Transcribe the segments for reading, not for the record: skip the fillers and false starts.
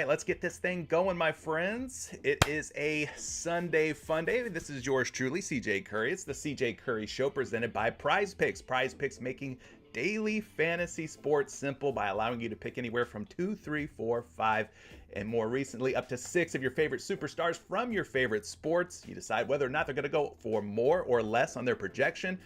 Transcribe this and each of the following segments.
right, let's get this thing going, my friends. It is a Sunday fun day. This is yours truly, CJ Curry. It's the CJ Curry Show presented by PrizePicks. PrizePicks making daily fantasy sports simple by allowing you to pick anywhere from 2, 3, 4, 5, and more recently up to 6 of your favorite superstars from your favorite sports. You decide whether or not they're going to go for more or less on their projection.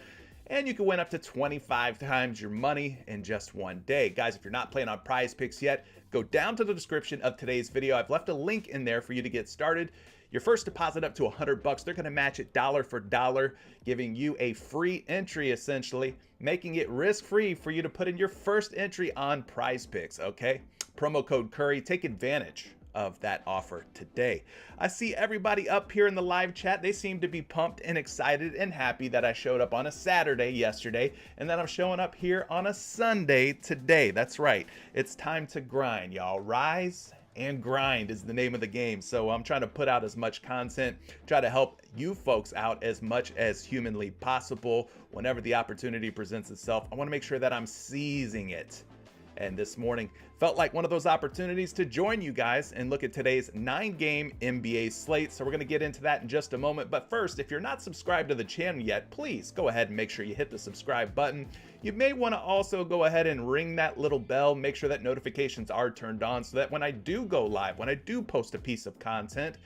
and you can win up to 25 times your money in just one day. Guys, if you're not playing on PrizePicks yet, go down to the description of today's video. I've left a link in there for you to get started. Your first deposit up to $100, they're going to match it dollar for dollar, giving you a free entry essentially, making it risk-free for you to put in your first entry on PrizePicks, okay? Promo code Curry, take advantage of that offer today. I see everybody up here in the live chat. They seem to be pumped and excited and happy that I showed up on a Saturday yesterday and that I'm showing up here on a Sunday today. That's right. It's time to grind, y'all. Rise and grind is the name of the game. So I'm trying to put out as much content, try to help you folks out as much as humanly possible whenever the opportunity presents itself. I want to make sure that I'm seizing it. And this morning felt like one of those opportunities to join you guys and look at today's 9-game NBA slate. So we're going to get into that in just a moment. But first, if you're not subscribed to the channel yet, please go ahead and make sure you hit the subscribe button. You may want to also go ahead and ring that little bell, make sure that notifications are turned on so that when I do go live, when I do post a piece of content,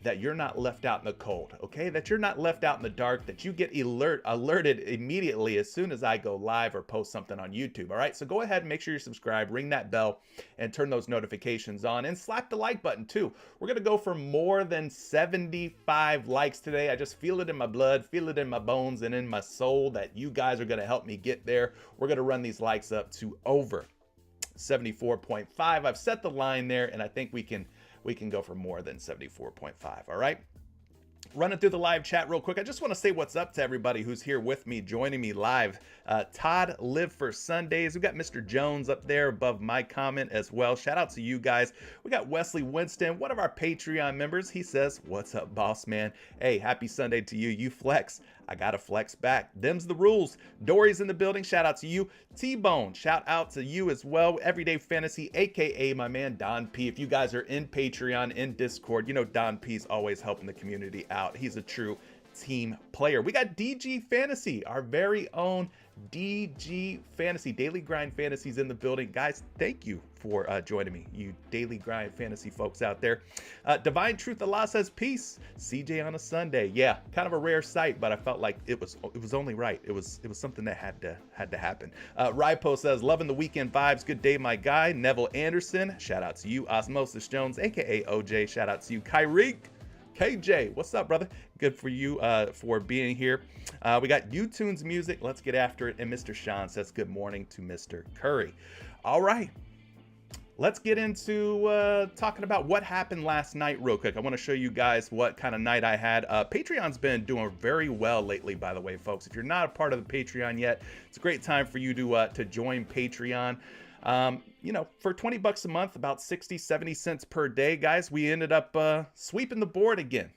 that you're not left out in the cold, okay? That you're not left out in the dark, that you get alerted immediately as soon as I go live or post something on YouTube, all right? So go ahead and make sure you're subscribed, ring that bell, and turn those notifications on, and slap the like button too. We're gonna go for more than 75 likes today. I just feel it in my blood, feel it in my bones, and in my soul that you guys are gonna help me get there. We're gonna run these likes up to over 74.5. I've set the line there, and I think we can go for more than 74.5, all right? Running through the live chat real quick. I just want to say what's up to everybody who's here with me, joining me live. Todd, Live for Sundays. We got Mr. Jones up there above my comment as well. Shout out to you guys. We got Wesley Winston, one of our Patreon members. He says, what's up, boss man? Hey, happy Sunday to you. You flex. I got to flex back. Them's the rules. Dory's in the building. Shout out to you. T-Bone, shout out to you as well. Everyday Fantasy, a.k.a. my man Don P. If you guys are in Patreon, in Discord, you know Don P's always helping the community out. He's a true team player. We got DG Fantasy, our very own DG Fantasy, Daily Grind Fantasies in the building. Guys, thank you for joining me, you Daily Grind Fantasy folks out there. Divine Truth Allah says, peace. CJ on a Sunday. Yeah, kind of a rare sight, but I felt like it was only right. It was something that had to happen. Rypo says, loving the weekend vibes. Good day, my guy. Neville Anderson, shout out to you. Osmosis Jones, aka OJ, shout out to you. Kyrie KJ, what's up, brother? Good for you for being here. We got U-Tunes music. Let's get after it. And Mr. Sean says good morning to Mr. Curry. All right. Let's get into talking about what happened last night real quick. I want to show you guys what kind of night I had. Patreon's been doing very well lately, by the way, folks. If you're not a part of the Patreon yet, it's a great time for you to join Patreon. You know, for 20 bucks a month, about 60-70 cents per day, guys, we ended up sweeping the board again.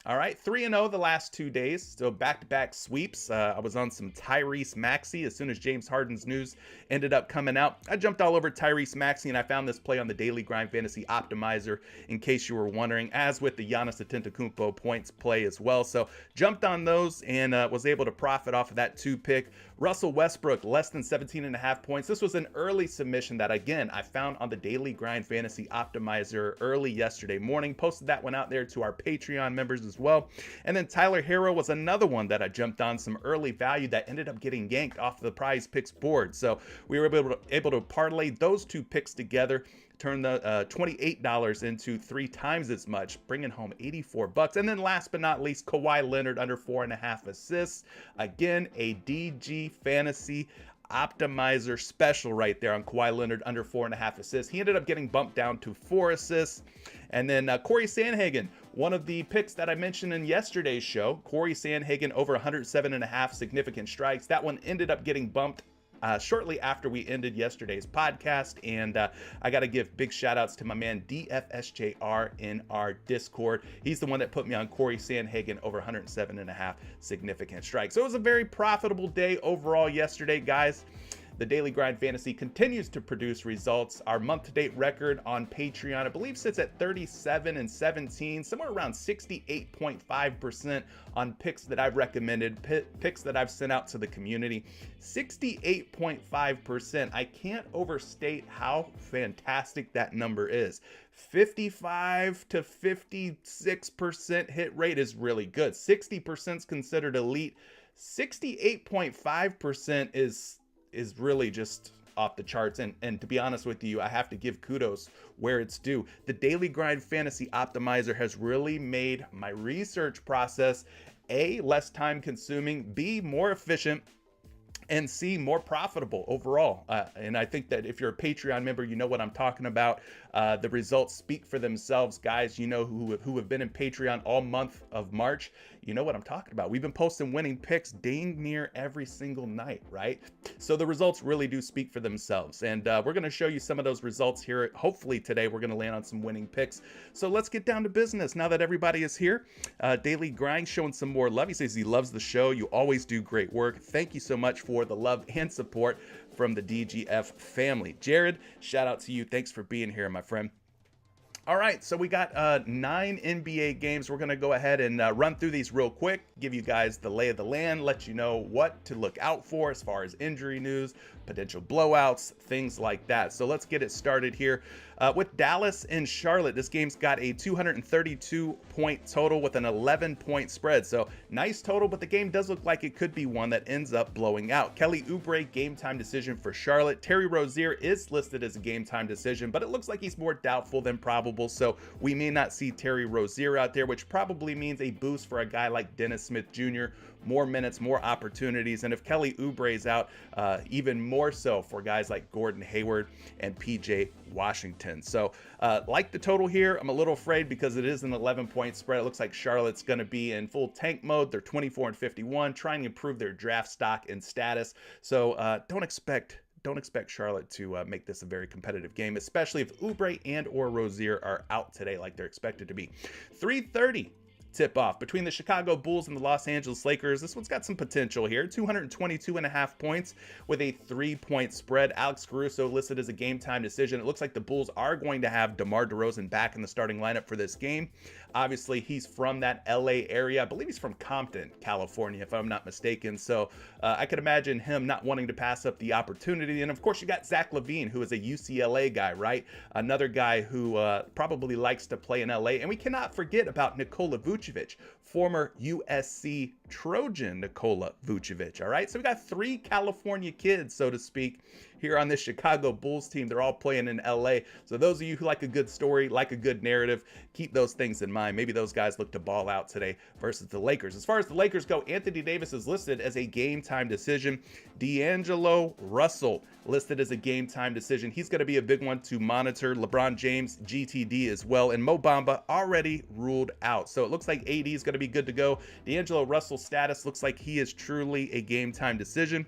All right, 3-0 the last 2 days, so back-to-back sweeps. I was on some Tyrese Maxey as soon as James Harden's news ended up coming out. I jumped all over Tyrese Maxey, and I found this play on the Daily Grind Fantasy Optimizer, in case you were wondering, as with the Giannis Antetokounmpo points play as well. So jumped on those and was able to profit off of that 2-pick. Russell Westbrook, less than 17.5 points. This was an early submission that, again, I found on the Daily Grind Fantasy Optimizer early yesterday morning. Posted that one out there to our Patreon members as well. And then Tyler Hero was another one that I jumped on some early value that ended up getting yanked off the PrizePicks board. So we were able to parlay those 2 picks together, turn the $28 into 3 times as much, bringing home 84 bucks. And then last but not least, Kawhi Leonard under 4.5 assists. Again, a DG Fantasy Optimizer special right there on Kawhi Leonard under 4.5 assists. He ended up getting bumped down to 4 assists. And then Corey Sandhagen, one of the picks that I mentioned in yesterday's show, Corey Sandhagen over 107.5 significant strikes. That one ended up getting bumped shortly after we ended yesterday's podcast, and I got to give big shout outs to my man DFSJR in our Discord. He's the one that put me on Corey Sandhagen over 107.5 significant strikes. So it was a very profitable day overall yesterday, guys. The Daily Grind Fantasy continues to produce results. Our month-to-date record on Patreon, I believe, sits at 37-17, somewhere around 68.5% on picks that I've recommended, picks that I've sent out to the community. 68.5%. I can't overstate how fantastic that number is. 55 to 56% hit rate is really good. 60% is considered elite. 68.5% is really just off the charts. And to be honest with you, I have to give kudos where it's due. The Daily Grind Fantasy Optimizer has really made my research process A, less time consuming, B, more efficient, and C, more profitable overall. And I think that if you're a Patreon member, you know what I'm talking about. The results speak for themselves. Guys, you know, who have been in Patreon all month of March, you know what I'm talking about. We've been posting winning picks dang near every single night, right? So the results really do speak for themselves. And we're going to show you some of those results here. Hopefully today we're going to land on some winning picks. So let's get down to business now that everybody is here. Daily Grind showing some more love. He says he loves the show. You always do great work. Thank you so much for the love and support from the DGF family. Jared, shout out to you. Thanks for being here, my friend. All right, so we got 9 NBA games. We're going to go ahead and run through these real quick, give you guys the lay of the land, let you know what to look out for as far as injury news, potential blowouts, things like that. So let's get it started here with Dallas and Charlotte. This game's got a 232-point total with an 11-point spread. So nice total, but the game does look like it could be one that ends up blowing out. Kelly Oubre, game time decision for Charlotte. Terry Rozier is listed as a game time decision, but it looks like he's more doubtful than probable. So we may not see Terry Rozier out there, which probably means a boost for a guy like Dennis Smith Jr., more minutes, more opportunities. And if Kelly Oubre is out, even more so for guys like Gordon Hayward and PJ Washington. So like the total here, I'm a little afraid because it is an 11-point spread. It looks like Charlotte's going to be in full tank mode. They're 24-51, trying to improve their draft stock and status. So don't expect Charlotte to make this a very competitive game, especially if Oubre and or Rozier are out today like they're expected to be. 3:30 tip-off between the Chicago Bulls and the Los Angeles Lakers. This one's got some potential here. 222.5 points with a 3-point spread. Alex Caruso listed as a game-time decision. It looks like the Bulls are going to have DeMar DeRozan back in the starting lineup for this game. Obviously, he's from that LA area. I believe he's from Compton, California, if I'm not mistaken. So I could imagine him not wanting to pass up the opportunity. And of course, you got Zach LaVine, who is a UCLA guy, right? Another guy who probably likes to play in LA. And we cannot forget about Nikola Vucevic, former USC Trojan Nikola Vucevic. All right, so we got 3 California kids, so to speak, here on this Chicago Bulls team. They're all playing in LA. So those of you who like a good story, like a good narrative, keep those things in mind. Maybe those guys look to ball out today versus the Lakers. As far as the Lakers go, Anthony Davis is listed as a game time decision. D'Angelo Russell listed as a game time decision. He's going to be a big one to monitor. LeBron James, GTD as well. And Mo Bamba already ruled out. So it looks like AD is going to be good to go. D'Angelo Russell's status looks like he is truly a game time decision.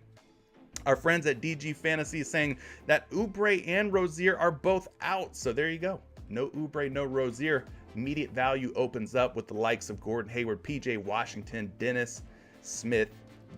Our friends at DG Fantasy is saying that Oubre and Rozier are both out. So there you go. No Oubre, no Rozier. Immediate value opens up with the likes of Gordon Hayward, PJ Washington, Dennis Smith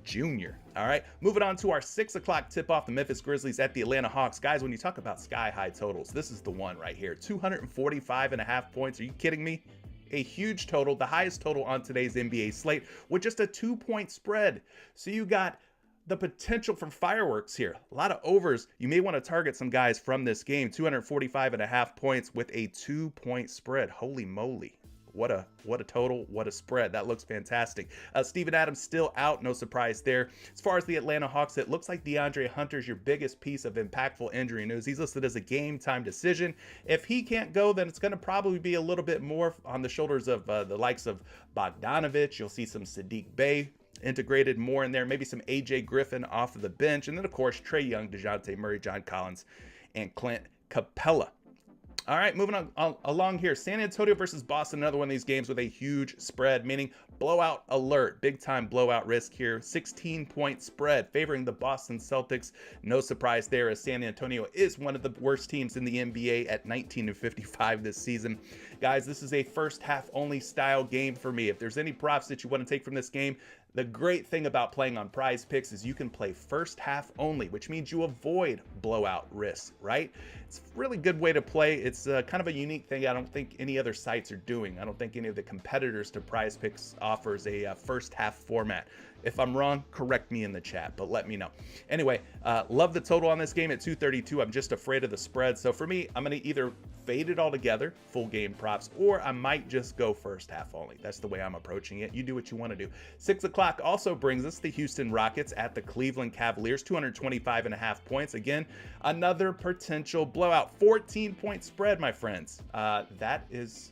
Jr. All right, moving on to our 6 o'clock tip off, the Memphis Grizzlies at the Atlanta Hawks. Guys, when you talk about sky high totals, this is the one right here. 245.5 points. Are you kidding me? A huge total, the highest total on today's NBA slate with just a 2-point spread. So you got the potential for fireworks here. A lot of overs. You may want to target some guys from this game. 245.5 points with a 2-point spread. Holy moly. What a total, what a spread. That looks fantastic. Steven Adams still out, no surprise there. As far as the Atlanta Hawks, it looks like DeAndre Hunter's your biggest piece of impactful injury news. He's listed as a game time decision. If he can't go, then it's going to probably be a little bit more on the shoulders of the likes of Bogdanovich. You'll see some Sadiq Bey integrated more in there, maybe some AJ Griffin off of the bench, and then of course Trae Young, DeJounte Murray, John Collins, and Clint Capella. All right, moving on along here. San Antonio versus Boston, another one of these games with a huge spread, meaning blowout alert, big time blowout risk here. 16-point spread favoring the Boston Celtics. No surprise there, as San Antonio is one of the worst teams in the NBA at 19-55 this season. Guys, this is a first half only style game for me. If there's any props that you want to take from this game, the great thing about playing on PrizePicks is you can play first half only, which means you avoid blowout risk, right? It's a really good way to play. It's kind of a unique thing I don't think any other sites are doing. I don't think any of the competitors to PrizePicks offers a first half format. If I'm wrong, correct me in the chat, but let me know. Anyway, love the total on this game at 232. I'm just afraid of the spread. So for me, I'm going to either fade it all together, full game props, or I might just go first half only. That's the way I'm approaching it. You do what you want to do. 6 o'clock also brings us the Houston Rockets at the Cleveland Cavaliers, 225.5 points. Again, another potential blowout, 14-point spread, my friends. That is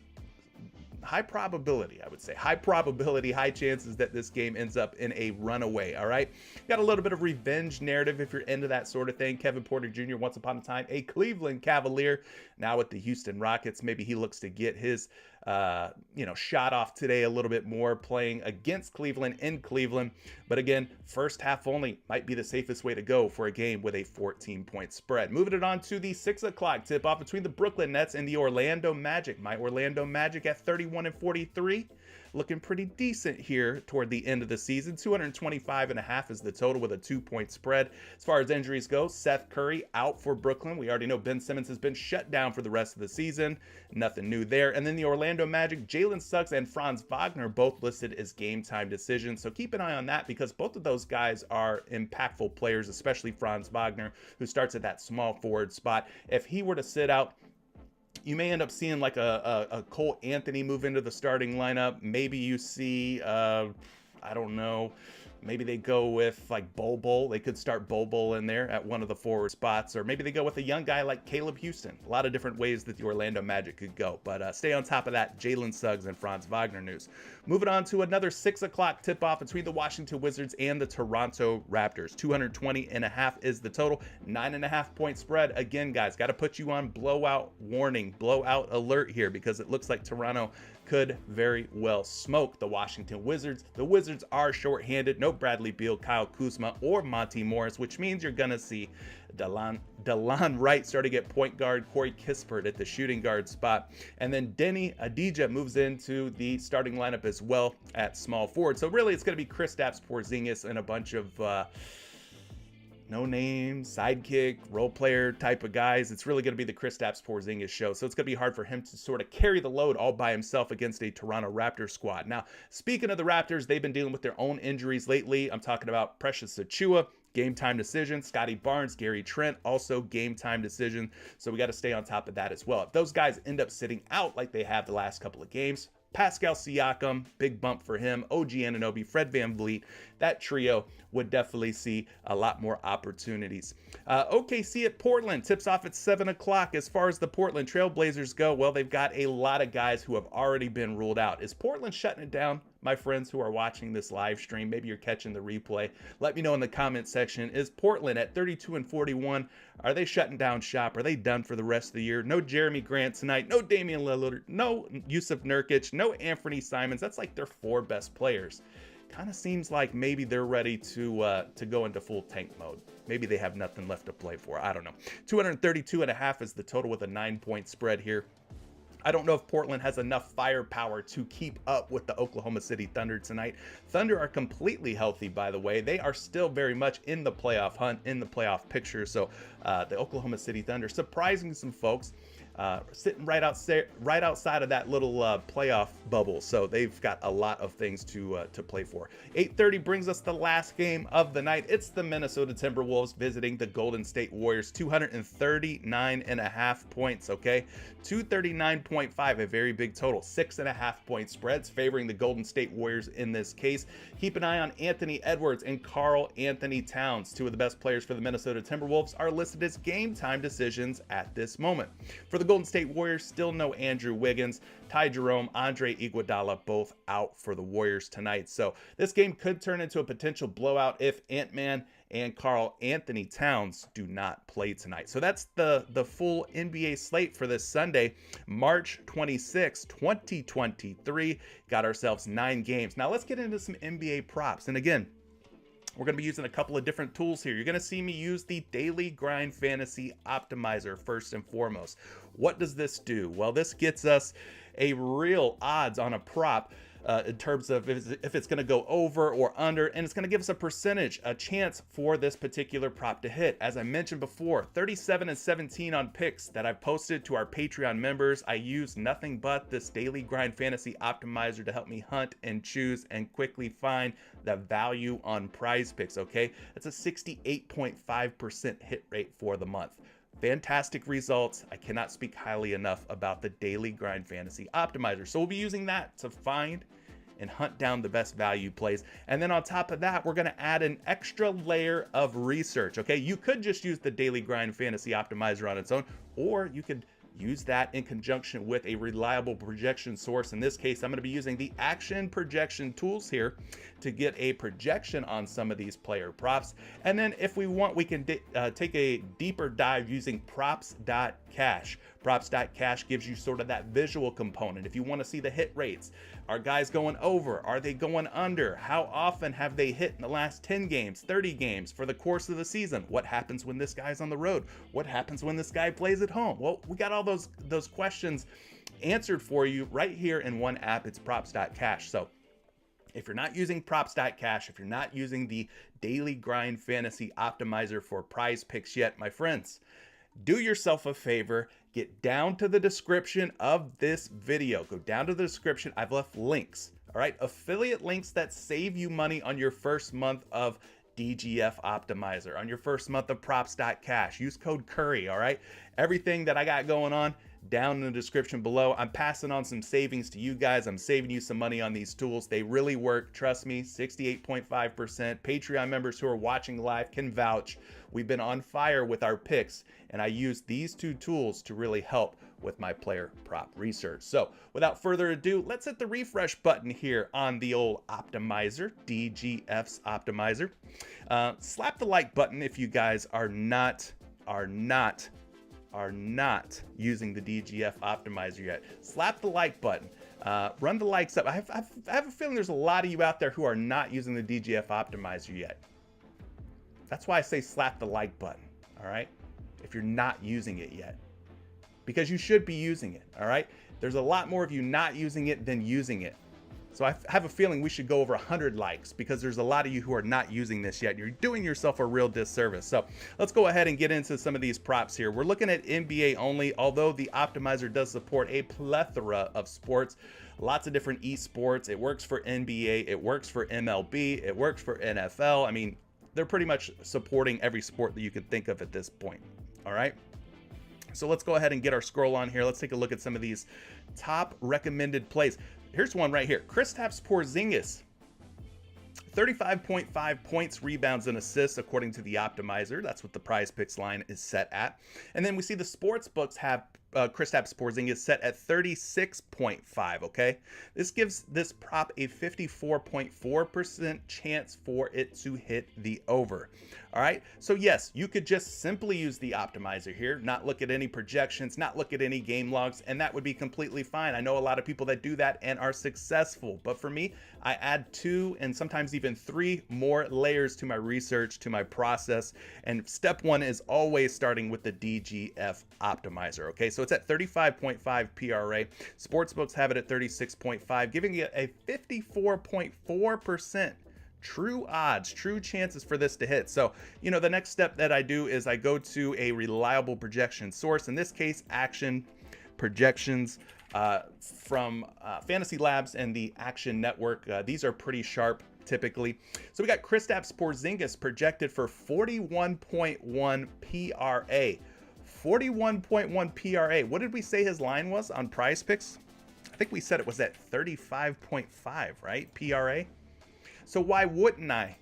high probability, I would say. High probability, high chances that this game ends up in a runaway, all right? Got a little bit of revenge narrative if you're into that sort of thing. Kevin Porter Jr., once upon a time, a Cleveland Cavalier, now with the Houston Rockets. Maybe he looks to get his shot off today a little bit more, playing against Cleveland in Cleveland. But again, first half only might be the safest way to go for a game with a 14-point spread. Moving it on to the 6 o'clock tip-off between the Brooklyn Nets and the Orlando Magic. My Orlando Magic at 31-43. Looking pretty decent here toward the end of the season. 225.5 is the total with a 2-point spread. As far as injuries go, Seth Curry out for Brooklyn. We already know Ben Simmons has been shut down for the rest of the season. Nothing new there. And then the Orlando Magic, Jalen Suggs and Franz Wagner both listed as game time decisions. So keep an eye on that because both of those guys are impactful players, especially Franz Wagner, who starts at that small forward spot. If he were to sit out, you may end up seeing like a Cole Anthony move into the starting lineup. Maybe you see, I don't know, maybe they go with like Bol. They could start Bol in there at one of the forward spots, or maybe they go with a young guy like Caleb Houston. A lot of different ways that the Orlando Magic could go, but stay on top of that Jalen Suggs and Franz Wagner news. Moving on to another 6 o'clock tip-off between the Washington Wizards and the Toronto Raptors. 220.5 is the total, 9.5-point spread. Again, guys, got to put you on blowout warning, blowout alert here, because it looks like Toronto could very well smoke the Washington Wizards. The Wizards are shorthanded. No Bradley Beal, Kyle Kuzma, or Monty Morris, which means you're going to see Delon Wright starting at point guard, Corey Kispert at the shooting guard spot, and then Denny Avdija moves into the starting lineup as well at small forward. So really, it's going to be Kristaps Porzingis and a bunch of no-name, sidekick, role player type of guys. It's really going to be the Kristaps Porzingis show. So it's going to be hard for him to sort of carry the load all by himself against a Toronto Raptors squad. Now, speaking of the Raptors, they've been dealing with their own injuries lately. I'm talking about Precious Achiuwa, game time decision. Scotty Barnes, Gary Trent, also game time decision. So we got to stay on top of that as well. If those guys end up sitting out like they have the last couple of games, Pascal Siakam, big bump for him, OG Anunoby, Fred VanVleet, that trio would definitely see a lot more opportunities. OKC at Portland tips off at 7 o'clock. As far as the Portland Trailblazers go, well, they've got a lot of guys who have already been ruled out. Is Portland shutting it down? My friends who are watching this live stream, maybe you're catching the replay. Let me know in the comment section. Is Portland at 32-41? Are they shutting down shop? Are they done for the rest of the year? No Jeremy Grant tonight. No Damian Lillard. No Yusuf Nurkic. No Anthony Simons. That's like their 4 best players. Kind of seems like maybe they're ready to go into full tank mode. Maybe they have nothing left to play for. I don't know. 232.5 is the total with a 9-point spread here. I don't know if Portland has enough firepower to keep up with the Oklahoma City Thunder tonight. Thunder are completely healthy, by the way. They are still very much in the playoff hunt, in the playoff picture. So the Oklahoma City Thunder surprising some folks. Sitting right outside of that little playoff bubble. So they've got a lot of things to play for. 8:30 brings us the last game of the night. It's the Minnesota Timberwolves visiting the Golden State Warriors. 239.5 points, okay? 239.5, a very big total. 6.5-point spreads favoring the Golden State Warriors in this case. Keep an eye on Anthony Edwards and Karl Anthony Towns. 2 of the best players for the Minnesota Timberwolves are listed as game time decisions at this moment. For the Golden State Warriors, still no Andrew Wiggins, Ty Jerome, Andre Iguodala, both out for the Warriors tonight. So this game could turn into a potential blowout if Ant-Man and Karl Anthony Towns do not play tonight. So that's the full NBA slate for this Sunday, March 26, 2023. Got ourselves 9 games. Now let's get into some NBA props. And again, we're going to be using a couple of different tools here. You're going to see me use the Daily Grind Fantasy Optimizer first and foremost. What does this do? Well, this gets us a real odds on a prop in terms of if it's going to go over or under, and it's going to give us a percentage, a chance for this particular prop to hit. As I mentioned before, 37-17 on picks that I've posted to our Patreon members. I use nothing but this Daily Grind Fantasy Optimizer to help me hunt and choose and quickly find the value on PrizePicks, okay? That's a 68.5% hit rate for the month. Fantastic results. I cannot speak highly enough about the Daily Grind Fantasy Optimizer. So we'll be using that to find and hunt down the best value plays. And then on top of that, we're going to add an extra layer of research. Okay, you could just use the Daily Grind Fantasy Optimizer on its own, or you could use that in conjunction with a reliable projection source. In this case, I'm going to be using the action projection tools here to get a projection on some of these player props. And then if we want, we can take a deeper dive using props.cash. Props.cash gives you sort of that visual component. If you want to see the hit rates, are guys going over? Are they going under? How often have they hit in the last 10 games, 30 games for the course of the season? What happens when this guy's on the road? What happens when this guy plays at home? Well, we got all those questions answered for you right here in one app. It's props.cash. So if you're not using props.cash, if you're not using the Daily Grind Fantasy Optimizer for PrizePicks yet, my friends, do yourself a favor, get down to the description of this video. Go down to the description. I've left links, all right? Affiliate links that save you money on your first month of DGF Optimizer, on your first month of props.cash. Use code Curry, all right? Everything that I got going on down in the description below. I'm passing on some savings to you guys. I'm saving you some money on these tools. They really work. Trust me, 68.5%. Patreon members who are watching live can vouch. We've been on fire with our picks, and I use these two tools to really help with my player prop research. So without further ado, let's hit the refresh button here on the old optimizer, DGF's optimizer. Slap the like button if you guys are not using the DGF optimizer yet. Slap the like button. Run the likes up. I have a feeling there's a lot of you out there who are not using the DGF optimizer yet. That's why I say slap the like button, all right? If you're not using it yet. Because you should be using it, all right? There's a lot more of you not using it than using it. So I have a feeling we should go over 100 likes because there's a lot of you who are not using this yet. You're doing yourself a real disservice. So let's go ahead and get into some of these props here. We're looking at NBA only, although the optimizer does support a plethora of sports, lots of different esports. It works for NBA, it works for MLB, it works for NFL. I mean, they're pretty much supporting every sport that you can think of at this point, all right? So let's go ahead and get our scroll on here. Let's take a look at some of these top recommended plays. Here's one right here. Kristaps Porzingis, 35.5 points, rebounds, and assists according to the optimizer. That's what the PrizePicks line is set at. And then we see the sportsbooks have Kristaps Porzingis set at 36.5, okay? This gives this prop a 54.4% chance for it to hit the over. All right, so yes, you could just simply use the optimizer here, not look at any projections, not look at any game logs, and that would be completely fine. I know a lot of people that do that and are successful, but for me, I add 2 and sometimes even 3 more layers to my research, to my process, and step 1 is always starting with the DGF optimizer, okay? So it's at 35.5 PRA. Sportsbooks have it at 36.5, giving it a 54.4% true odds, true chances for this to hit. So, you know, the next step that I do is I go to a reliable projection source. In this case, Action Projections from Fantasy Labs and the Action Network. These are pretty sharp typically. So we got Kristaps Porzingis projected for 41.1 PRA. 41.1 PRA. What did we say his line was on PrizePicks? I think we said it was at 35.5, right? PRA. So why wouldn't I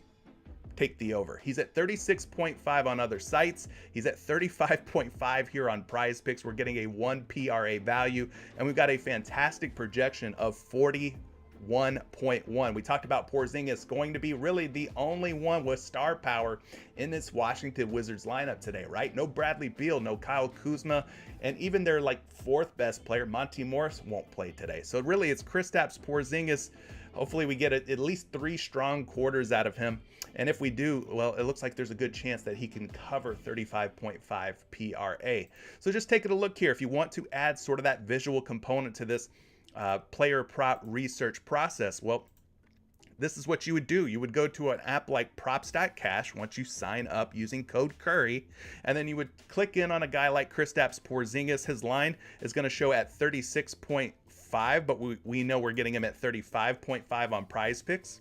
take the over? He's at 36.5 on other sites. He's at 35.5 here on PrizePicks. We're getting a 1 PRA value, and we've got a fantastic projection of 41.1. We talked about Porzingis going to be really the only one with star power in this Washington Wizards lineup today, right? No Bradley Beal, no Kyle Kuzma, and even their like 4th best player, Monty Morris, won't play today. So really it's Kristaps Porzingis. Hopefully we get at least 3 strong quarters out of him. And if we do, well, it looks like there's a good chance that he can cover 35.5 PRA. So just taking a look here, if you want to add sort of that visual component to this player prop research process, well, this is what you would do. You would go to an app like props.cash once you sign up using code Curry, and then you would click in on a guy like Kristaps Porzingis. His line is going to show at 36.5, but we know we're getting him at 35.5 on PrizePicks.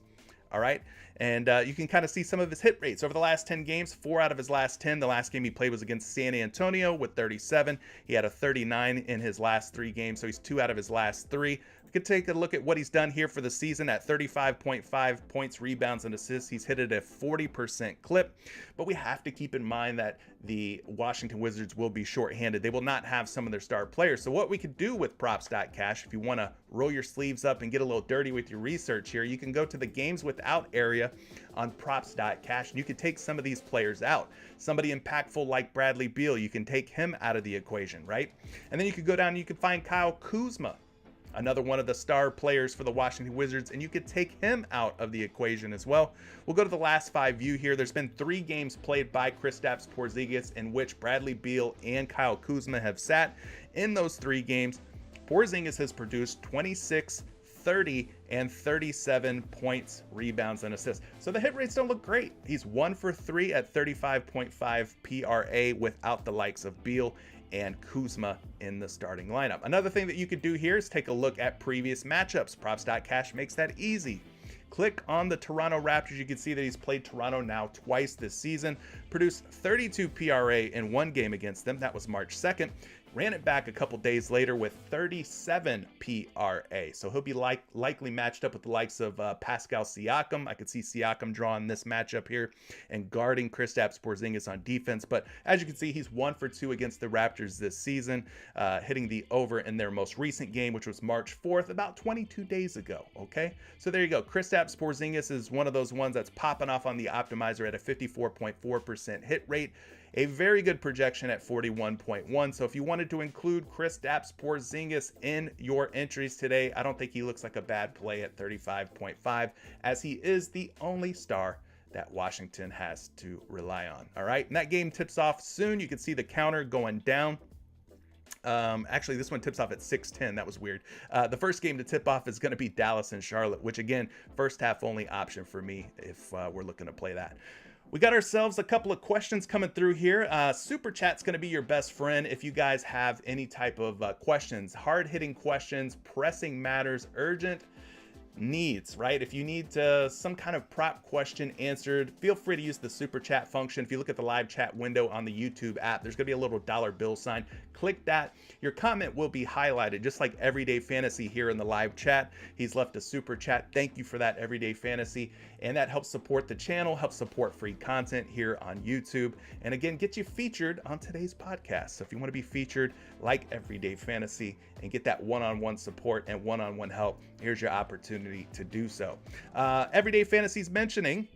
All right. And you can kind of see some of his hit rates over the last 10 games, 4 out of his last 10. The last game he played was against San Antonio with 37. He had a 39 in his last 3 games, so he's 2 out of his last 3. We could take a look at what he's done here for the season at 35.5 points, rebounds, and assists. He's hit it at a 40% clip, but we have to keep in mind that the Washington Wizards will be shorthanded. They will not have some of their star players. So what we could do with props.cash, if you want to roll your sleeves up and get a little dirty with your research here, you can go to the games without area on props.cash, and you can take some of these players out. Somebody impactful like Bradley Beal, you can take him out of the equation, right? And then you could go down and you can find Kyle Kuzma, another one of the star players for the Washington Wizards, and you could take him out of the equation as well. We'll go to the last 5 view here. There's been 3 games played by Kristaps Porzingis in which Bradley Beal and Kyle Kuzma have sat. In those 3 games, Porzingis has produced 26, 30, and 37 points, rebounds, and assists. So the hit rates don't look great. He's 1 for 3 at 35.5 PRA without the likes of Beal and Kuzma in the starting lineup. Another thing that you could do here is take a look at previous matchups. Props.cash makes that easy. Click on the Toronto Raptors. You can see that he's played Toronto now twice this season, produced 32 PRA in 1 game against them. That was March 2nd. Ran it back a couple days later with 37 PRA. So he'll be likely matched up with the likes of Pascal Siakam. I could see Siakam drawing this matchup here and guarding Kristaps Porzingis on defense. But as you can see, he's 1 for 2 against the Raptors this season, hitting the over in their most recent game, which was March 4th, about 22 days ago. Okay, so there you go. Kristaps Porzingis is one of those ones that's popping off on the optimizer at a 54.4% hit rate. A very good projection at 41.1. So if you wanted to include Kristaps Porzingis in your entries today, I don't think he looks like a bad play at 35.5, as he is the only star that Washington has to rely on. All right, and that game tips off soon. You can see the counter going down. Actually, this one tips off at 6:10. That was weird. The first game to tip off is going to be Dallas and Charlotte, which again, first half only option for me if we're looking to play that. We got ourselves a couple of questions coming through here. Super Chat's going to be your best friend if you guys have any type of questions, hard-hitting questions, pressing matters, urgent needs, right? If you need some kind of prop question answered, feel free to use the Super Chat function. If you look at the live chat window on the YouTube app, there's going to be a little dollar bill sign. Click that. Your comment will be highlighted, just like Everyday Fantasy here in the live chat. He's left a Super Chat. Thank you for that, Everyday Fantasy. And that helps support the channel, helps support free content here on YouTube. And again, get you featured on today's podcast. So if you want to be featured like Everyday Fantasy and get that one-on-one support and one-on-one help, here's your opportunity to do so. Everyday Fantasy's mentioning,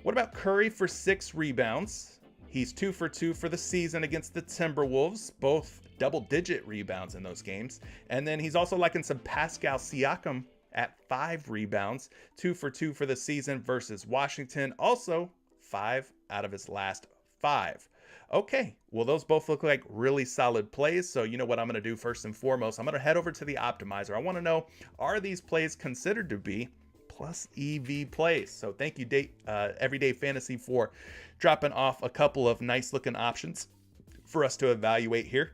what about Curry for 6 rebounds? He's 2 for 2 for the season against the Timberwolves, both double-digit rebounds in those games. And then he's also liking some Pascal Siakam at 5 rebounds, 2 for 2 for the season versus Washington. Also, 5 out of his last 5. Okay, well, those both look like really solid plays. So you know what I'm going to do first and foremost? I'm going to head over to the optimizer. I want to know, are these plays considered to be plus EV plays? So thank you, Everyday Fantasy, for dropping off a couple of nice looking options for us to evaluate here.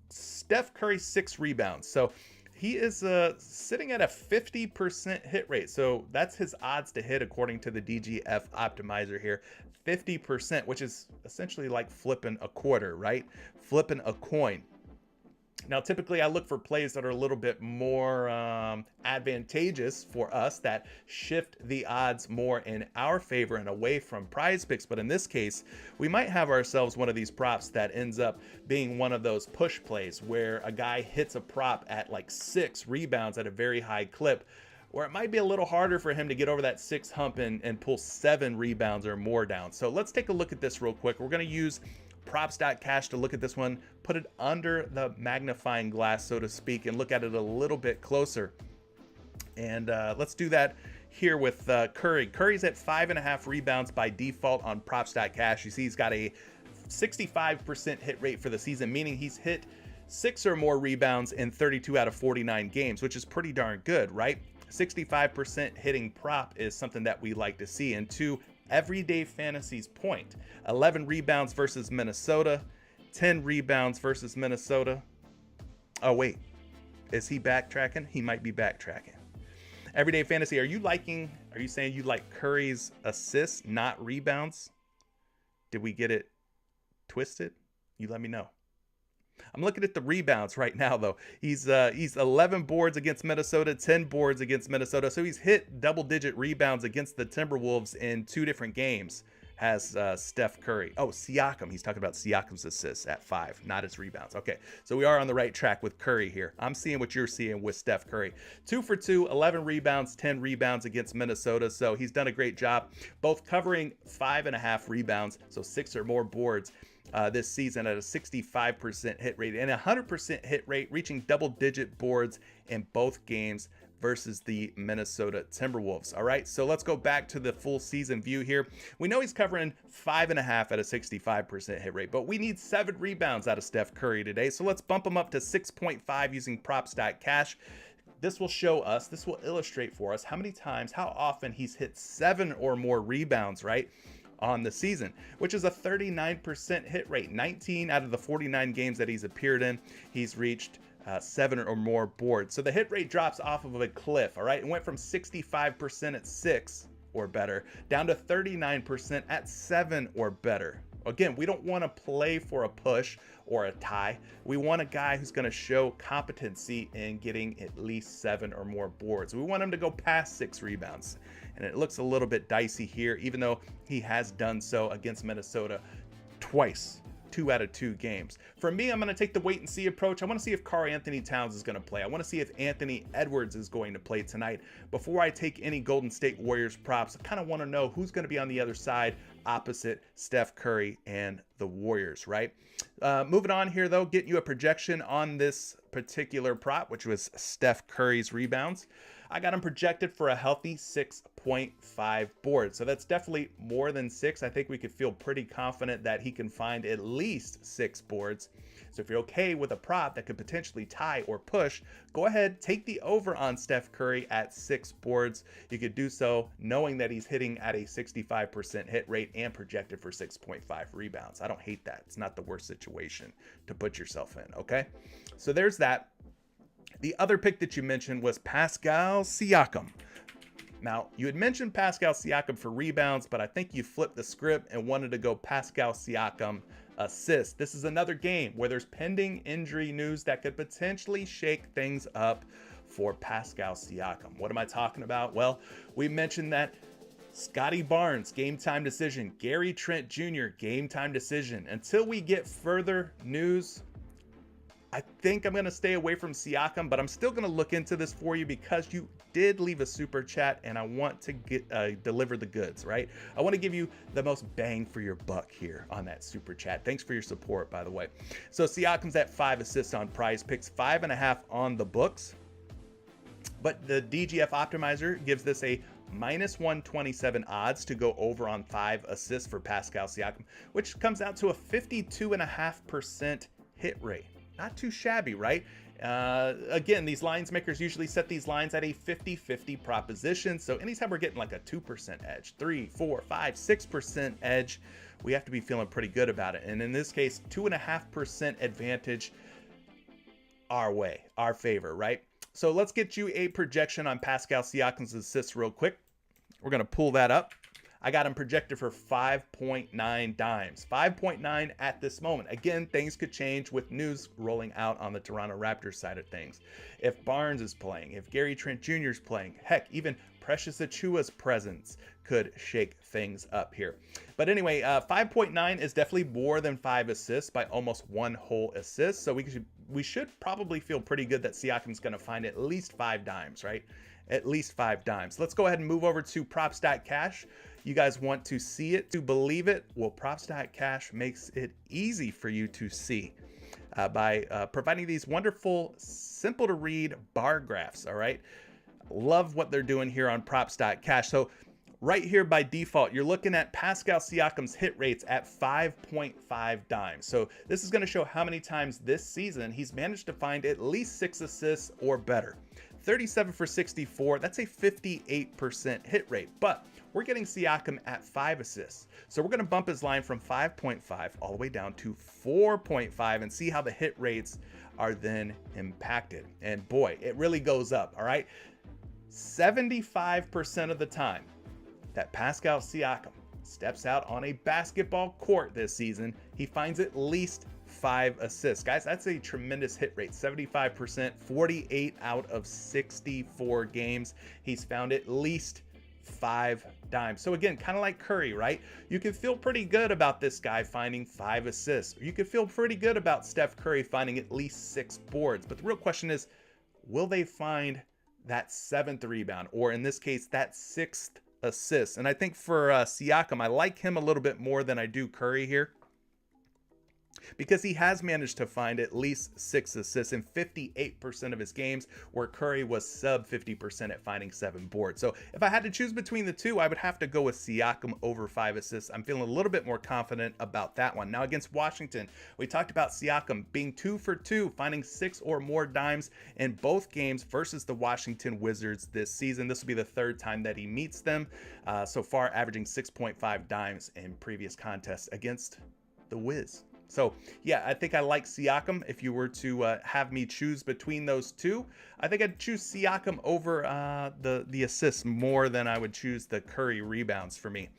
Steph Curry, 6 rebounds. So he is sitting at a 50% hit rate. So that's his odds to hit according to the DGF optimizer here. 50%, which is essentially like flipping a quarter, right? Flipping a coin. Now, typically I look for plays that are a little bit more advantageous for us, that shift the odds more in our favor and away from PrizePicks. But in this case, we might have ourselves one of these props that ends up being one of those push plays where a guy hits a prop at like 6 rebounds at a very high clip, or it might be a little harder for him to get over that 6 hump and pull 7 rebounds or more down. So let's take a look at this real quick. We're going to use props.cash to look at this one, put it under the magnifying glass, so to speak, and look at it a little bit closer. And let's do that here with Curry. Curry's at 5.5 rebounds by default on props.cash. You see he's got a 65% hit rate for the season, meaning he's hit 6 or more rebounds in 32 out of 49 games, which is pretty darn good, right? 65% hitting prop is something that we like to see. And to Everyday Fantasy's point, 11 rebounds versus Minnesota, 10 rebounds versus Minnesota. Oh, wait, is he backtracking? He might be backtracking. Everyday Fantasy, are you saying you like Curry's assists, not rebounds? Did we get it twisted? You let me know. I'm looking at the rebounds right now, though. He's 11 boards against Minnesota, 10 boards against Minnesota. So he's hit double-digit rebounds against the Timberwolves in 2 different games. Has Steph Curry. Oh, Siakam. He's talking about Siakam's assists at 5, not his rebounds. Okay, so we are on the right track with Curry here. I'm seeing what you're seeing with Steph Curry. 2 for 2, 11 rebounds, 10 rebounds against Minnesota. So he's done a great job, both covering 5.5 rebounds, so 6 or more boards this season at a 65% hit rate and 100% hit rate, reaching double-digit boards in both games versus the Minnesota Timberwolves. All right, so let's go back to the full season view here. We know he's covering 5.5 at a 65% hit rate, but we need 7 rebounds out of Steph Curry today. So let's bump him up to 6.5 using props.cash. This will show us, this will illustrate for us how often he's hit 7 or more rebounds, right, on the season, which is a 39% hit rate. 19 out of the 49 games that he's appeared in, he's reached 7 or more boards. So the hit rate drops off of a cliff, all right? It went from 65% at 6 or better down to 39% at 7 or better. Again, we don't want to play for a push or a tie. We want a guy who's going to show competency in getting at least 7 or more boards. We want him to go past 6 rebounds. And it looks a little bit dicey here, even though he has done so against Minnesota twice. 2 out of 2 games. For me, I'm going to take the wait and see approach. I want to see if Karl-Anthony Towns is going to play. I want to see if Anthony Edwards is going to play tonight. Before I take any Golden State Warriors props, I kind of want to know who's going to be on the other side opposite Steph Curry and the Warriors, right? Moving on here, though, getting you a projection on this particular prop, which was Steph Curry's rebounds. I got him projected for a healthy 6.5 boards. So that's definitely more than 6. I think we could feel pretty confident that he can find at least 6 boards. So if you're okay with a prop that could potentially tie or push, go ahead, take the over on Steph Curry at 6 boards. You could do so knowing that he's hitting at a 65% hit rate and projected for 6.5 rebounds. I don't hate that. It's not the worst situation to put yourself in, okay? So there's that. The other pick that you mentioned was Pascal Siakam. Now, you had mentioned Pascal Siakam for rebounds, but I think you flipped the script and wanted to go Pascal Siakam assists. This is another game where there's pending injury news that could potentially shake things up for Pascal Siakam. What am I talking about? Well, we mentioned that Scotty Barnes, game time decision. Gary Trent Jr., game time decision. Until we get further news, I think I'm going to stay away from Siakam, but I'm still going to look into this for you because you did leave a super chat and I want to deliver the goods, right? I want to give you the most bang for your buck here on that super chat. Thanks for your support, by the way. So Siakam's at 5 assists on PrizePicks, 5.5 on the books. But the DGF optimizer gives this a minus 127 odds to go over on 5 assists for Pascal Siakam, which comes out to a 52.5% hit rate. Not too shabby, right? Again, these lines makers usually set these lines at a 50-50 proposition. So anytime we're getting like a 2% edge, 3, 4, 5, 6% edge, we have to be feeling pretty good about it. And in this case, 2.5% advantage our way, our favor, right? So let's get you a projection on Pascal Siakam's assists real quick. We're going to pull that up. I got him projected for 5.9 dimes. 5.9 at this moment. Again, things could change with news rolling out on the Toronto Raptors side of things. If Barnes is playing, if Gary Trent Jr. is playing, heck, even Precious Achiuwa's presence could shake things up here. But anyway, 5.9 is definitely more than 5 assists by almost 1 whole assist. So we should probably feel pretty good that Siakam's going to find at least 5 dimes, right? At least 5 dimes. Let's go ahead and move over to props.cash. You guys want to see it, to believe it? Well, props.cash makes it easy for you to see by providing these wonderful, simple to read bar graphs, all right? Love what they're doing here on props.cash. So right here by default, you're looking at Pascal Siakam's hit rates at 5.5 dimes. So this is going to show how many times this season he's managed to find at least 6 assists or better. 37 for 64, that's a 58% hit rate, but we're getting Siakam at 5 assists. So we're going to bump his line from 5.5 all the way down to 4.5 and see how the hit rates are then impacted. And boy, it really goes up, all right? 75% of the time that Pascal Siakam steps out on a basketball court this season, he finds at least 5 assists. Guys, that's a tremendous hit rate. 75%, 48 out of 64 games. He's found at least 5 dimes. So again, kind of like Curry, right? You can feel pretty good about this guy finding 5 assists. You can feel pretty good about Steph Curry finding at least 6 boards. But the real question is, will they find that 7th rebound? Or in this case, that 6th assist? And I think for Siakam, I like him a little bit more than I do Curry here, because he has managed to find at least 6 assists in 58% of his games, where Curry was sub 50% at finding 7 boards. So if I had to choose between the two, I would have to go with Siakam over 5 assists. I'm feeling a little bit more confident about that one. Now against Washington, we talked about Siakam being 2 for 2, finding 6 or more dimes in both games versus the Washington Wizards this season. This will be the 3rd time that he meets them. So far, averaging 6.5 dimes in previous contests against the Wiz. So yeah, I think I like Siakam. If you were to have me choose between those two, I think I'd choose Siakam over the assists more than I would choose the Curry rebounds for me.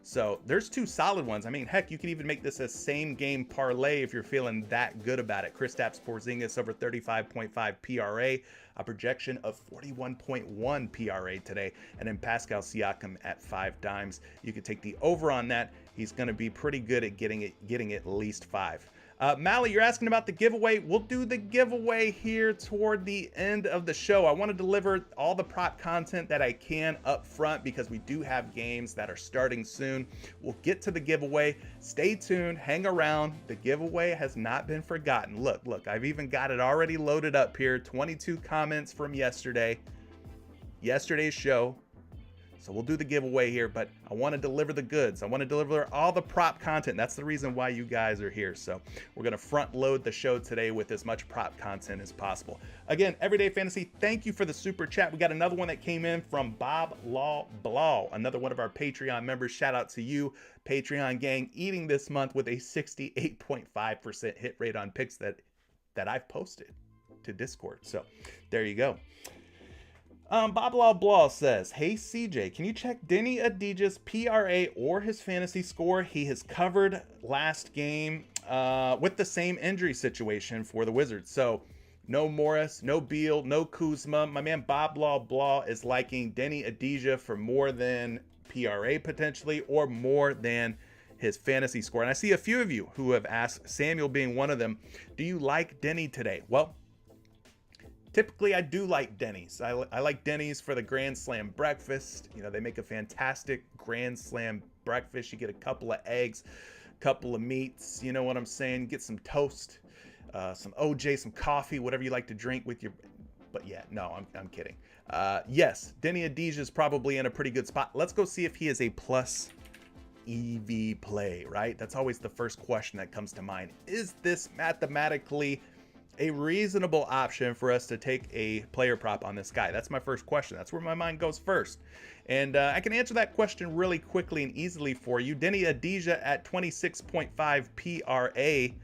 So there's 2 solid ones. I mean, heck, you can even make this a same game parlay if you're feeling that good about it. Kristaps Porzingis over 35.5 PRA, a projection of 41.1 PRA today, and then Pascal Siakam at 5 dimes. You could take the over on that. He's going to be pretty good at getting at least 5. Mally, you're asking about the giveaway. We'll do the giveaway here toward the end of the show. I want to deliver all the prop content that I can up front because we do have games that are starting soon. We'll get to the giveaway. Stay tuned. Hang around. The giveaway has not been forgotten. Look, I've even got it already loaded up here. 22 comments from yesterday's show. So we'll do the giveaway here, but I want to deliver the goods. I want to deliver all the prop content. That's the reason why you guys are here. So we're going to front load the show today with as much prop content as possible. Again, Everyday Fantasy, thank you for the super chat. We got another one that came in from Bob Law Blau, another one of our Patreon members. Shout out to you, Patreon gang, eating this month with a 68.5% hit rate on picks that I've posted to Discord. So there you go. Bob Law Blah says, hey CJ, can you check Denny Avdija's PRA or his fantasy score? He has covered last game with the same injury situation for the Wizards. So no Morris, no Beal, no Kuzma. My man Bob Law Blah is liking Denny Avdija for more than PRA potentially, or more than his fantasy score. And I see a few of you who have asked, Samuel being one of them, do you like Denny today? Well, typically, I do like Denny's. I like Denny's for the Grand Slam breakfast. You know, they make a fantastic Grand Slam breakfast. You get a couple of eggs, a couple of meats. You know what I'm saying? Get some toast, some OJ, some coffee, whatever you like to drink with your... But yeah, no, I'm kidding. Yes, Denny Avdija is probably in a pretty good spot. Let's go see if he is a plus EV play, right? That's always the first question that comes to mind. Is this mathematically a reasonable option for us to take a player prop on this guy? That's my first question. That's where my mind goes first. And I can answer that question really quickly and easily for you. Denny Avdija at 26.5 PRA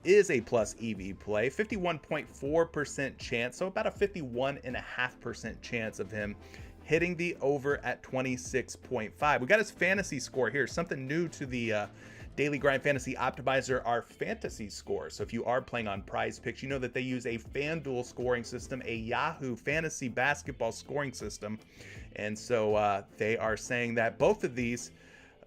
is a plus EV play, 51.4% chance, so about a 51.5% chance of him hitting the over at 26.5. We got his fantasy score here, something new to the Daily Grind Fantasy Optimizer, our fantasy score. So if you are playing on PrizePicks, you know that they use a FanDuel scoring system, a Yahoo fantasy basketball scoring system. And so they are saying that both of these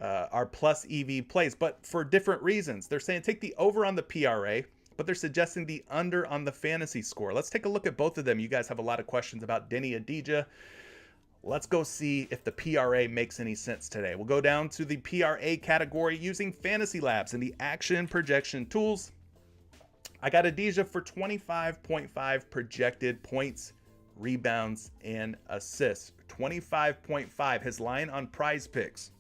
are plus EV plays, but for different reasons. They're saying take the over on the PRA, but they're suggesting the under on the fantasy score. Let's take a look at both of them. You guys have a lot of questions about Denny Avdija. Let's go see if the PRA makes any sense today. We'll go down to the PRA category using Fantasy Labs and the action projection tools. I got Avdija for 25.5 projected points, rebounds, and assists. 25.5. His line on PrizePicks.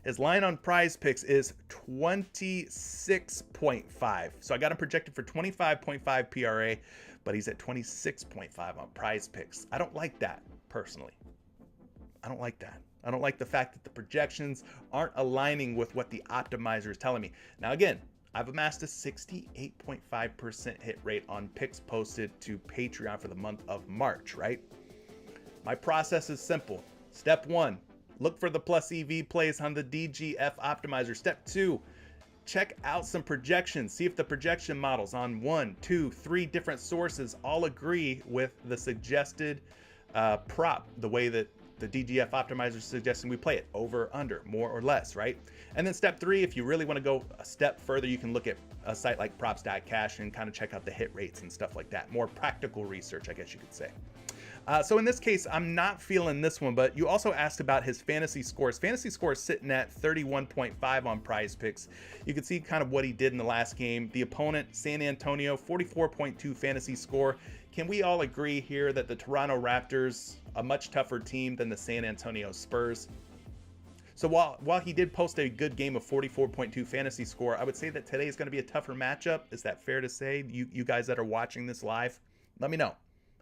His line on PrizePicks is 26.5. So I got him projected for 25.5 PRA, but he's at 26.5 on PrizePicks. I don't like that, personally. I don't like that. I don't like the fact that the projections aren't aligning with what the optimizer is telling me. Now, again, I've amassed a 68.5% hit rate on picks posted to Patreon for the month of March, right? My process is simple. Step 1, look for the plus EV plays on the DGF optimizer. Step 2, check out some projections. See if the projection models on 1, 2, 3 different sources all agree with the suggested prop, the way that the DGF optimizer is suggesting we play it, over, under, more or less, right? And then step 3, if you really want to go a step further, you can look at a site like props.cash and kind of check out the hit rates and stuff like that. More practical research, I guess you could say. So in this case, I'm not feeling this one, but you also asked about his fantasy scores. Fantasy scores sitting at 31.5 on PrizePicks. You can see kind of what he did in the last game. The opponent, San Antonio, 44.2 fantasy score. Can we all agree here that the Toronto Raptors, a much tougher team than the San Antonio Spurs? So while he did post a good game of 44.2 fantasy score, I would say that today is going to be a tougher matchup. Is that fair to say? You guys that are watching this live, let me know.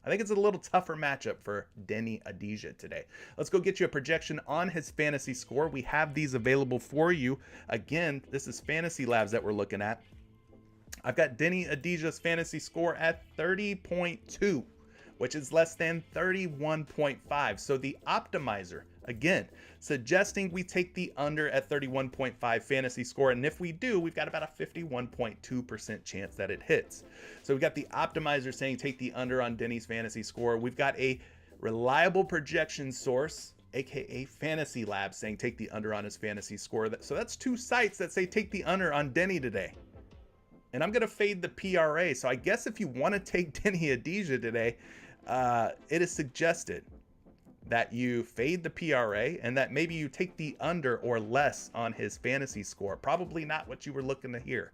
I think it's a little tougher matchup for Denny Avdija today. Let's go get you a projection on his fantasy score. We have these available for you. Again, this is Fantasy Labs that we're looking at. I've got Denny Avdija's fantasy score at 30.2, which is less than 31.5. So the optimizer, again, suggesting we take the under at 31.5 fantasy score. And if we do, we've got about a 51.2% chance that it hits. So we've got the optimizer saying take the under on Denny's fantasy score. We've got a reliable projection source, aka Fantasy Labs, saying take the under on his fantasy score. So that's 2 sites that say take the under on Denny today. And I'm going to fade the PRA. So I guess if you want to take Denny Avdija today, it is suggested that you fade the PRA and that maybe you take the under or less on his fantasy score. Probably not what you were looking to hear.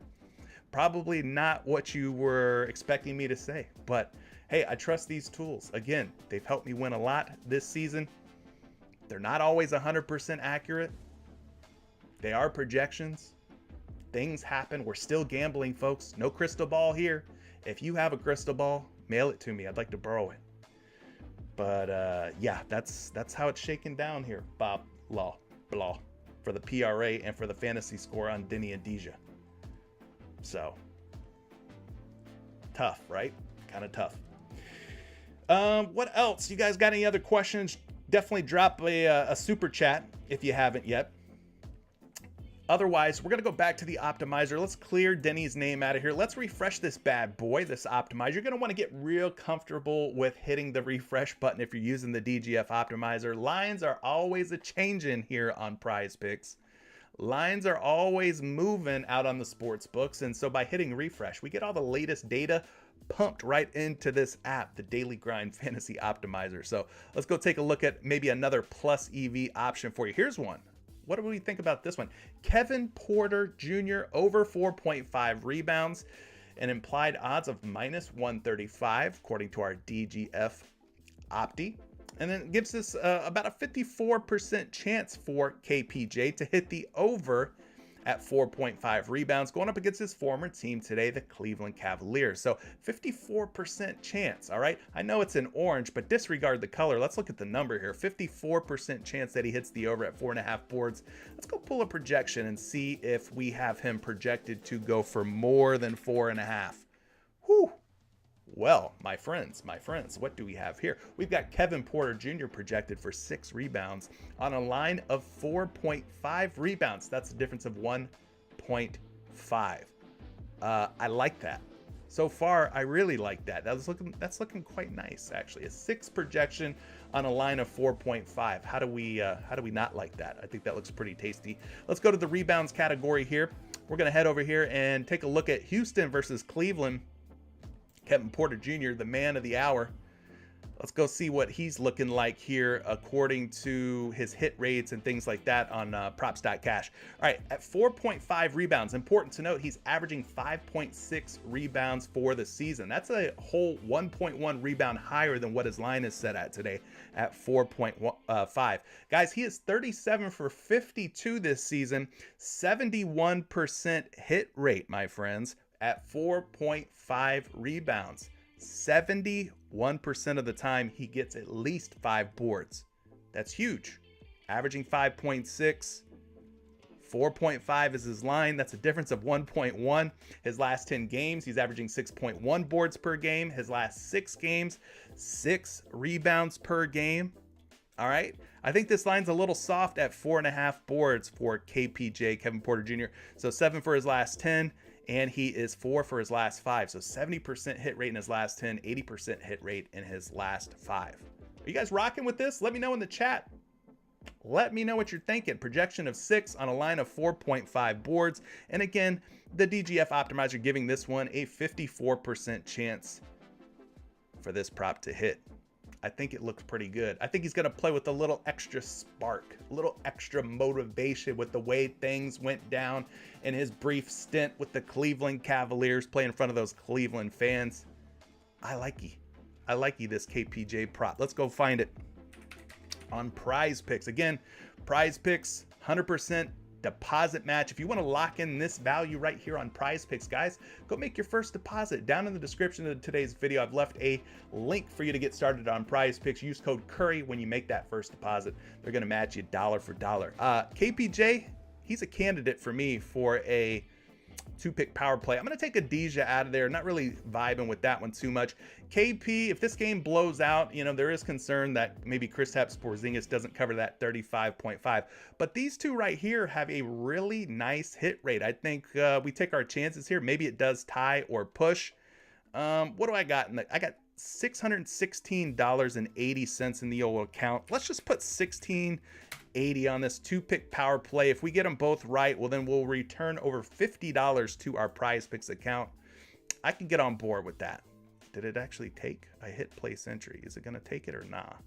Probably not what you were expecting me to say. But hey, I trust these tools. Again, they've helped me win a lot this season. They're not always 100% accurate. They are projections. Things happen. We're still gambling, folks. No crystal ball here. If you have a crystal ball, mail it to me. I'd like to borrow it. But yeah, that's how it's shaken down here, Bob Law, for the PRA and for the fantasy score on Denny Avdija. So tough, right? Kind of tough. What else? You guys got any other questions? Definitely drop a super chat if you haven't yet. Otherwise, we're going to go back to the optimizer. Let's clear Denny's name out of here. Let's refresh this bad boy, this optimizer. You're going to want to get real comfortable with hitting the refresh button if you're using the DGF optimizer. Lines are always a changing here on PrizePicks. Lines are always moving out on the sports books. And so by hitting refresh, we get all the latest data pumped right into this app, the Daily Grind Fantasy Optimizer. So let's go take a look at maybe another plus EV option for you. Here's one. What do we think about this one? Kevin Porter Jr. over 4.5 rebounds, an implied odds of minus 135, according to our DGF Opti. And then it gives us about a 54% chance for KPJ to hit the over at 4.5 rebounds, going up against his former team today, the Cleveland Cavaliers. So 54% chance, all right? I know it's in orange, but disregard the color. Let's look at the number here. 54% chance that he hits the over at 4.5 boards. Let's go pull a projection and see if we have him projected to go for more than 4.5. Whew. Well, my friends, what do we have here? We've got Kevin Porter Jr. projected for 6 rebounds on a line of 4.5 rebounds. That's a difference of 1.5. I like that. So far, I really like that. That's looking quite nice, actually. A 6 projection on a line of 4.5. How do we not like that? I think that looks pretty tasty. Let's go to the rebounds category here. We're gonna head over here and take a look at Houston versus Cleveland. Kevin Porter Jr., the man of the hour. Let's go see what he's looking like here according to his hit rates and things like that on props.cash. All right, at 4.5 rebounds, important to note, he's averaging 5.6 rebounds for the season. That's a whole 1.1 rebound higher than what his line is set at today at 4.5. Guys, he is 37 for 52 this season, 71% hit rate, my friends, at 4.5 rebounds. 71% of the time he gets at least 5 boards. That's huge. Averaging 5.6, 4.5 is his line. That's a difference of 1.1. His last 10 games, he's averaging 6.1 boards per game. His last 6 games, 6 rebounds per game. All right. I think this line's a little soft at 4.5 boards for KPJ, Kevin Porter Jr. So 7 for his last 10, and he is 4 for his last 5. So 70% hit rate in his last 10, 80% hit rate in his last 5. Are you guys rocking with this? Let me know in the chat. Let me know what you're thinking. Projection of 6 on a line of 4.5 boards. And again, the DGF optimizer giving this one a 54% chance for this prop to hit. I think it looks pretty good. I think he's going to play with a little extra spark, a little extra motivation with the way things went down in his brief stint with the Cleveland Cavaliers, playing in front of those Cleveland fans. I like this KPJ prop. Let's go find it on PrizePicks. Again, PrizePicks, 100% deposit match. If you want to lock in this value right here on PrizePicks, guys, go make your first deposit. Down in the description of today's video, I've left a link for you to get started on PrizePicks. Use code Curry when you make that first deposit. They're going to match you dollar for dollar. KPJ, he's a candidate for me for a 2-pick power play. I'm going to take Avdija out of there. Not really vibing with that one too much. KP, if this game blows out, you know, there is concern that maybe Kristaps Porzingis doesn't cover that 35.5. But these two right here have a really nice hit rate. I think we take our chances here. Maybe it does tie or push. What do I got? I got $616.80 in the old account. Let's just put $16.80 on this 2-pick power play. If we get them both right, well, then we'll return over $50 to our PrizePicks account. I can get on board with that. Did it actually take? I hit place entry. Is it going to take it or not?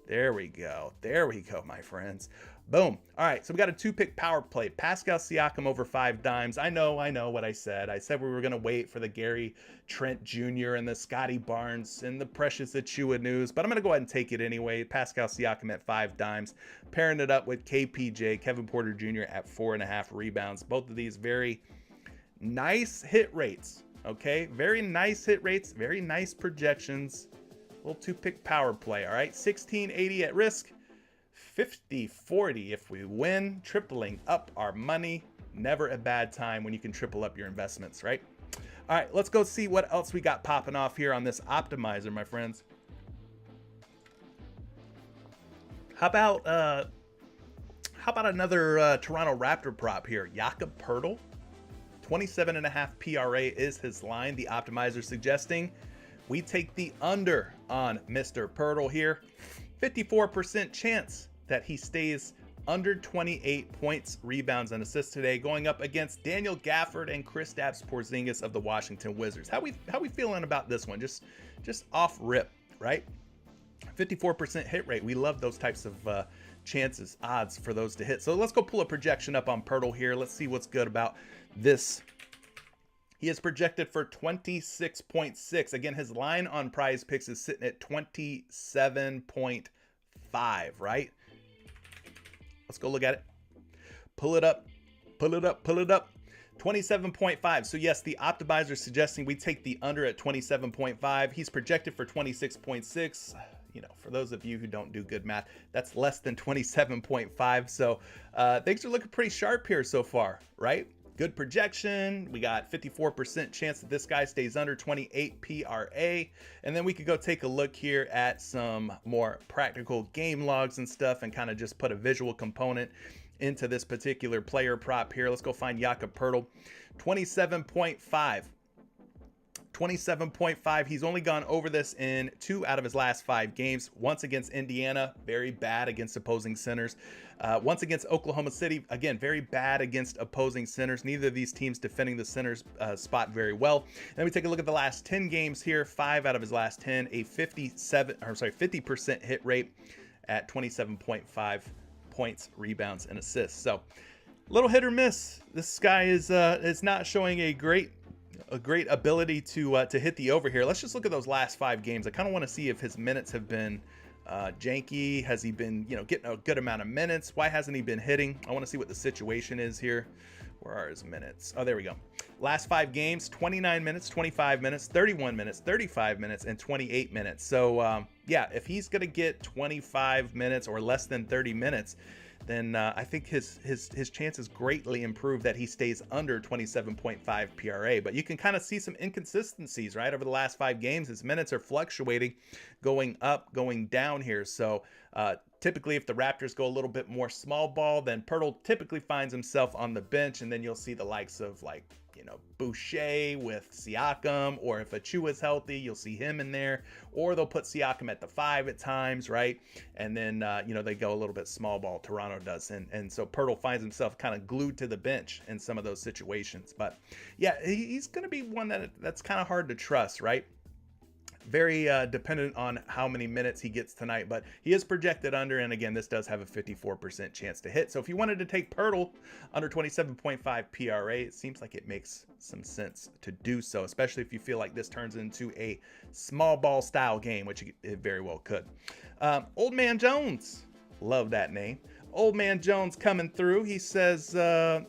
There we go. There we go, my friends. Boom. All right, so we got a 2-pick power play. Pascal Siakam over 5 dimes. I know what I said. I said we were going to wait for the Gary Trent Jr. and the Scotty Barnes and the Precious Achiuwa news, but I'm going to go ahead and take it anyway. Pascal Siakam at 5 dimes. Pairing it up with KPJ, Kevin Porter Jr. at 4.5 rebounds. Both of these very nice hit rates, okay? Very nice hit rates, very nice projections. Little 2-pick power play, all right? 1680 at risk. 50-40 if we win, tripling up our money. Never a bad time when you can triple up your investments, right? All right, let's go see what else we got popping off here on this optimizer, my friends. How about another Toronto Raptor prop here? Jakob Poeltl, 27.5 PRA is his line. The optimizer suggesting we take the under on Mr. Poeltl here. 54% chance that he stays under 28 points, rebounds, and assists today, going up against Daniel Gafford and Kristaps Porzingis of the Washington Wizards. How we feeling about this one? Just off rip, right? 54% hit rate. We love those types of chances, odds for those to hit. So let's go pull a projection up on Poeltl here. Let's see what's good about this. He is projected for 26.6. Again, his line on PrizePicks is sitting at 27.5, right? Let's go look at it. Pull it up. 27.5. So yes, the optimizer is suggesting we take the under at 27.5. He's projected for 26.6. You know, for those of you who don't do good math, that's less than 27.5. So things are looking pretty sharp here so far, right? Good projection. We got 54% chance that this guy stays under 28 PRA. And then we could go take a look here at some more practical game logs and stuff and kind of just put a visual component into this particular player prop here. Let's go find Jakob Poeltl. 27.5. 27.5. He's only gone over this in 2 out of his last 5 games. Once against Indiana, very bad against opposing centers. Once against Oklahoma City, again, very bad against opposing centers. Neither of these teams defending the center's spot very well. Then we take a look at the last 10 games here. 5 out of his last 10, a 50% hit rate at 27.5 points, rebounds, and assists. So, little hit or miss. This guy is not showing a great ability to hit the over here. Let's just look at those last 5 games. I kind of want to see if his minutes have been janky. Has he been, getting a good amount of minutes? Why hasn't he been hitting? I want to see what the situation is here. Where are his minutes? Oh, there we go. Last 5 games, 29 minutes, 25 minutes, 31 minutes, 35 minutes, and 28 minutes. So, yeah, if he's going to get 25 minutes or less than 30 minutes, then I think his chances greatly improve that he stays under 27.5 PRA. But you can kind of see some inconsistencies, right? Over the last 5 games, his minutes are fluctuating, going up, going down here. So typically, if the Raptors go a little bit more small ball, then Pirtle typically finds himself on the bench, and then you'll see the likes of Boucher with Siakam, or if Achua is healthy, you'll see him in there, or they'll put Siakam at the 5 at times, right? And then, they go a little bit small ball, Toronto does. And so Pirtle finds himself kind of glued to the bench in some of those situations. But yeah, he's going to be one that's kind of hard to trust, right? Very dependent on how many minutes he gets tonight, but he is projected under, and again, this does have a 54% chance to hit. So if you wanted to take Pirtle under 27.5 PRA, it seems like it makes some sense to do so, especially if you feel like this turns into a small ball style game, which it very well could. Old Man Jones, love that name. Old Man Jones coming through. He says, I'm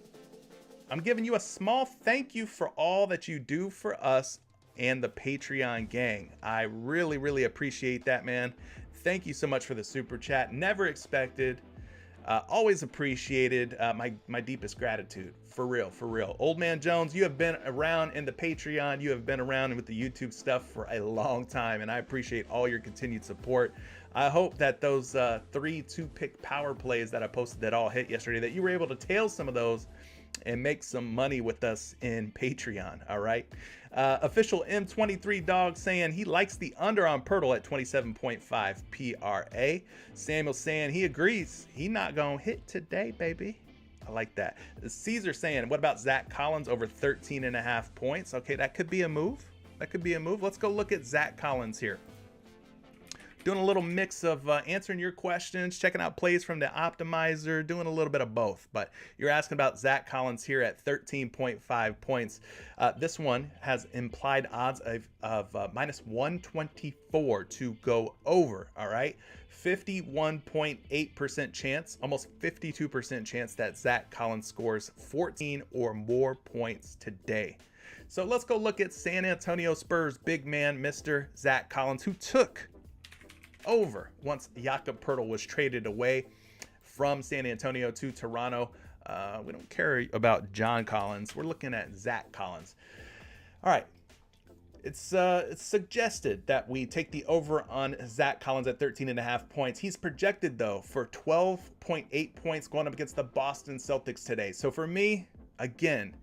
giving you a small thank you for all that you do for us and the Patreon gang. I really, really appreciate that, man. Thank you so much for the super chat. Never expected, always appreciated. My deepest gratitude, for real. Old Man Jones, you have been around in the Patreon, you have been around with the YouTube stuff for a long time, and I appreciate all your continued support. I hope that those 3 2-pick power plays that I posted that all hit yesterday, that you were able to tail some of those and make some money with us in Patreon. All right. Official M23 Dog saying he likes the under on Pirtle at 27.5 PRA. Samuel saying he agrees. He not gonna hit today, baby. I like that. Caesar saying, what about Zach Collins over 13.5 points? Okay, that could be a move. Let's go look at Zach Collins here. Doing a little mix of answering your questions, checking out plays from the optimizer, doing a little bit of both. But you're asking about Zach Collins here at 13.5 points. This one has implied odds of minus 124 to go over, all right? 51.8% chance, almost 52% chance that Zach Collins scores 14 or more points today. So let's go look at San Antonio Spurs big man, Mr. Zach Collins, who took over once Jakob Pirtle was traded away from San Antonio to Toronto. We don't care about John Collins. We're looking at Zach Collins. All right. It's suggested that we take the over on Zach Collins at 13.5 points. He's projected, though, for 12.8 points going up against the Boston Celtics today. So for me, again,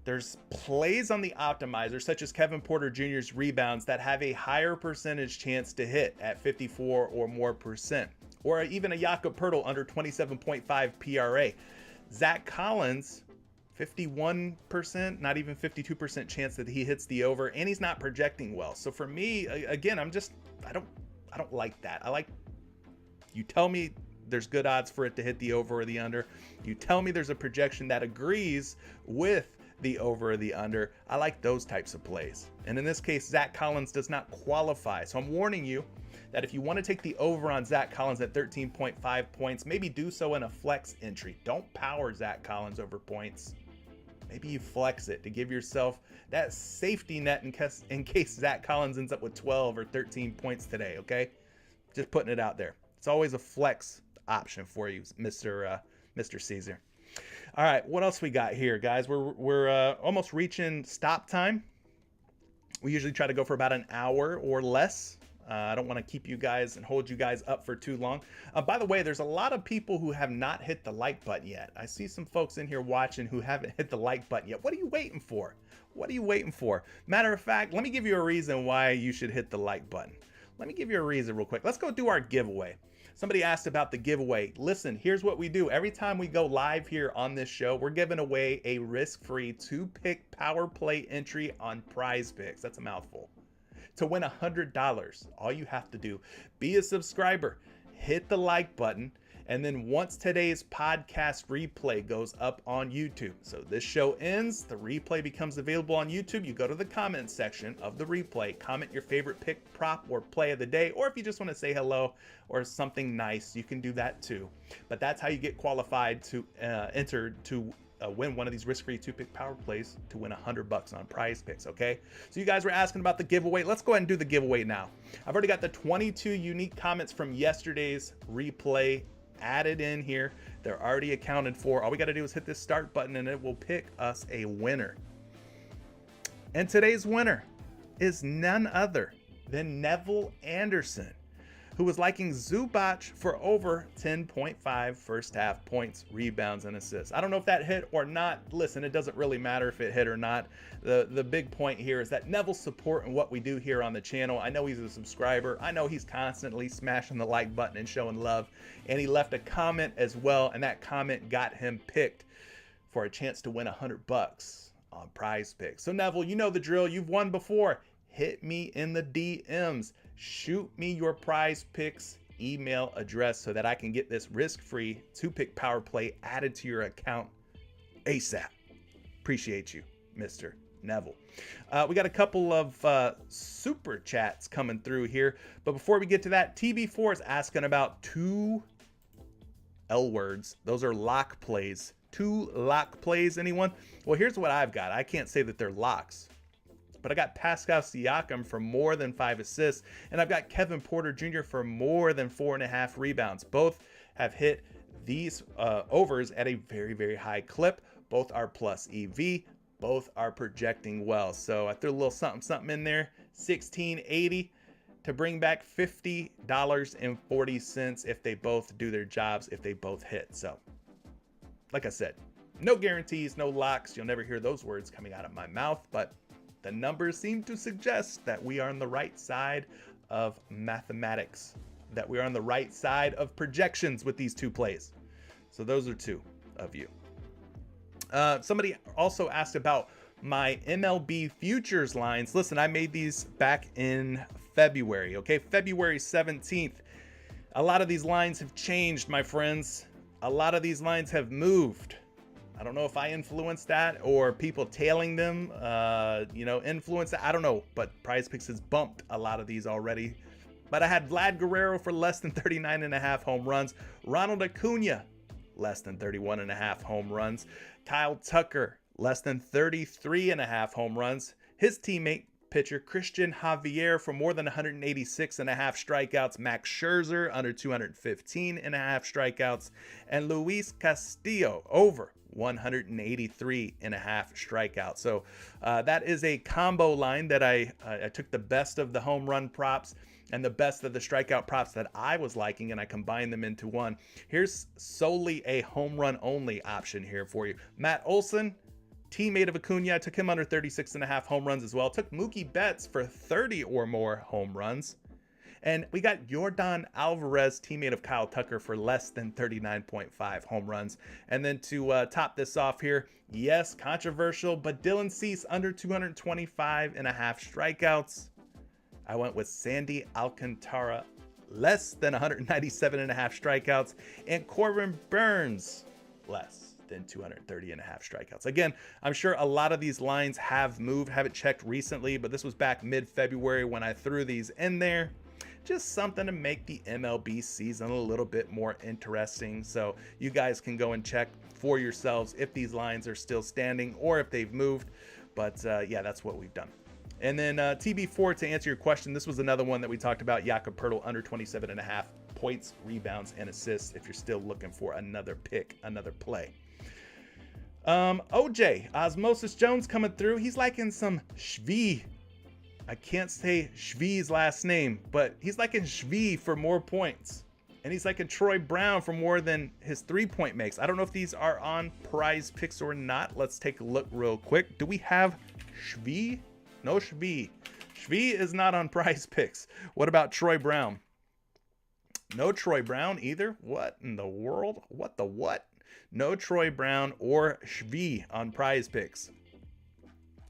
there's plays on the optimizer, such as Kevin Porter Jr.'s rebounds, that have a higher percentage chance to hit at 54 or more percent, or even a Jakob Pirtle under 27.5 PRA. Zach Collins, 51%, not even 52% chance that he hits the over, and he's not projecting well. So for me, again, I don't like that. I like, you tell me there's good odds for it to hit the over or the under. You tell me there's a projection that agrees with the over or the under. I like those types of plays. And in this case, Zach Collins does not qualify. So I'm warning you that if you want to take the over on Zach Collins at 13.5 points, maybe do so in a flex entry. Don't power Zach Collins over points. Maybe you flex it to give yourself that safety net in case Zach Collins ends up with 12 or 13 points today, okay? Just putting it out there. It's always a flex option for you, Mr. Caesar. All right, what else we got here, guys? We're almost reaching stop time. We usually try to go for about an hour or less. I don't want to keep you guys and hold you guys up for too long. By the way, there's a lot of people who have not hit the like button yet. I see some folks in here watching who haven't hit the like button yet. What are you waiting for? What are you waiting for? Matter of fact, let me give you a reason why you should hit the like button. Let me give you a reason real quick. Let's go do our giveaway. Somebody asked about the giveaway. Listen, here's what we do. Every time we go live here on this show, we're giving away a risk-free 2-pick power play entry on PrizePicks. That's a mouthful. To win $100, all you have to do, be a subscriber, hit the like button, and then once today's podcast replay goes up on YouTube, so this show ends, the replay becomes available on YouTube, you go to the comment section of the replay, comment your favorite pick, prop, or play of the day, or if you just want to say hello or something nice, you can do that too. But that's how you get qualified to enter to win one of these risk-free 2-pick power plays to win $100 on PrizePicks, okay? So you guys were asking about the giveaway. Let's go ahead and do the giveaway now. I've already got the 22 unique comments from yesterday's replay added in here. They're already accounted for. All we got to do is hit this start button and it will pick us a winner. And today's winner is none other than Neville Anderson, who was liking Zubac for over 10.5 first half points, rebounds, and assists. I don't know if that hit or not. Listen, it doesn't really matter if it hit or not. The big point here is that Neville's supporting what we do here on the channel. I know he's a subscriber. I know he's constantly smashing the like button and showing love. And he left a comment as well, and that comment got him picked for a chance to win $100 on PrizePicks. So Neville, you know the drill. You've won before. Hit me in the DMs. Shoot me your PrizePicks email address so that I can get this risk-free 2-pick power play added to your account ASAP. Appreciate you, Mr. Neville. We got a couple of super chats coming through here, but before we get to that, TB4 is asking about 2 L words. Those are lock plays. 2 lock plays, anyone? Well, here's what I've got. I can't say that they're locks, but I got Pascal Siakam for more than 5 assists, and I've got Kevin Porter Jr. for more than 4.5 rebounds. Both have hit these overs at a very, very high clip. Both are plus EV. Both are projecting well. So I threw a little something in there, $16.80 to bring back $50.40 if they both do their jobs, if they both hit. So, like I said, no guarantees, no locks. You'll never hear those words coming out of my mouth, but the numbers seem to suggest that we are on the right side of mathematics, that we are on the right side of projections with these 2 plays. So those are 2 of you. Somebody also asked about my MLB futures lines. Listen, I made these back in February, okay? February 17th. A lot of these lines have changed, my friends. A lot of these lines have moved. I don't know if I influenced that or people tailing them, influenced that. I don't know, but PrizePicks has bumped a lot of these already. But I had Vlad Guerrero for less than 39.5 home runs. Ronald Acuna, less than 31.5 home runs. Kyle Tucker, less than 33.5 home runs. His teammate pitcher Christian Javier for more than 186.5 strikeouts. Max Scherzer under 215.5 strikeouts. And Luis Castillo over 183.5 strikeouts. So that is a combo line that I took the best of the home run props and the best of the strikeout props that I was liking, and I combined them into one. Here's solely a home run only option here for you. Matt Olson, teammate of Acuna, I took him under 36.5 home runs as well. Took Mookie Betts for 30 or more home runs. And we got Yordan Alvarez, teammate of Kyle Tucker, for less than 39.5 home runs. And then to top this off here, yes, controversial, but Dylan Cease under 225.5 strikeouts. I went with Sandy Alcantara, less than 197.5 strikeouts, and Corbin Burns, less than 230.5 strikeouts. Again, I'm sure a lot of these lines have moved, haven't checked recently, but this was back mid-February when I threw these in there. Just something to make the MLB season a little bit more interesting. So you guys can go and check for yourselves if these lines are still standing or if they've moved. But yeah, that's what we've done. And then TB4, to answer your question, this was another one that we talked about. Jakob Poeltl under 27.5 points, rebounds, and assists if you're still looking for another pick, another play. OJ, Osmosis Jones coming through. He's liking some Shvi. I can't say Shvi's last name, but he's liking Shvi for more points. And he's liking Troy Brown for more than his 3-point makes. I don't know if these are on PrizePicks or not. Let's take a look real quick. Do we have Shvi? No Shvi. Shvi is not on PrizePicks. What about Troy Brown? No Troy Brown either. What in the world? What the what? No Troy Brown or Shvi on PrizePicks,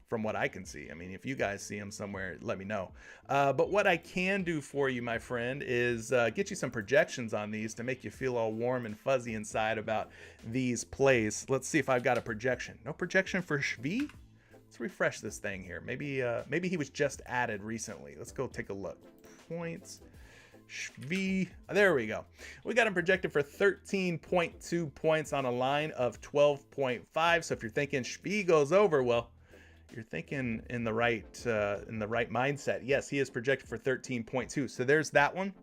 from what I can see. I mean, if you guys see him somewhere, let me know. But what I can do for you, my friend, is get you some projections on these to make you feel all warm and fuzzy inside about these plays. Let's see if I've got a projection. No projection for Shvi? Let's refresh this thing here. Maybe he was just added recently. Let's go take a look. Points. Shvi. There we go. We got him projected for 13.2 points on a line of 12.5. So if you're thinking Shvi goes over, well, you're thinking in the right mindset. Yes, he is projected for 13.2. So there's that one.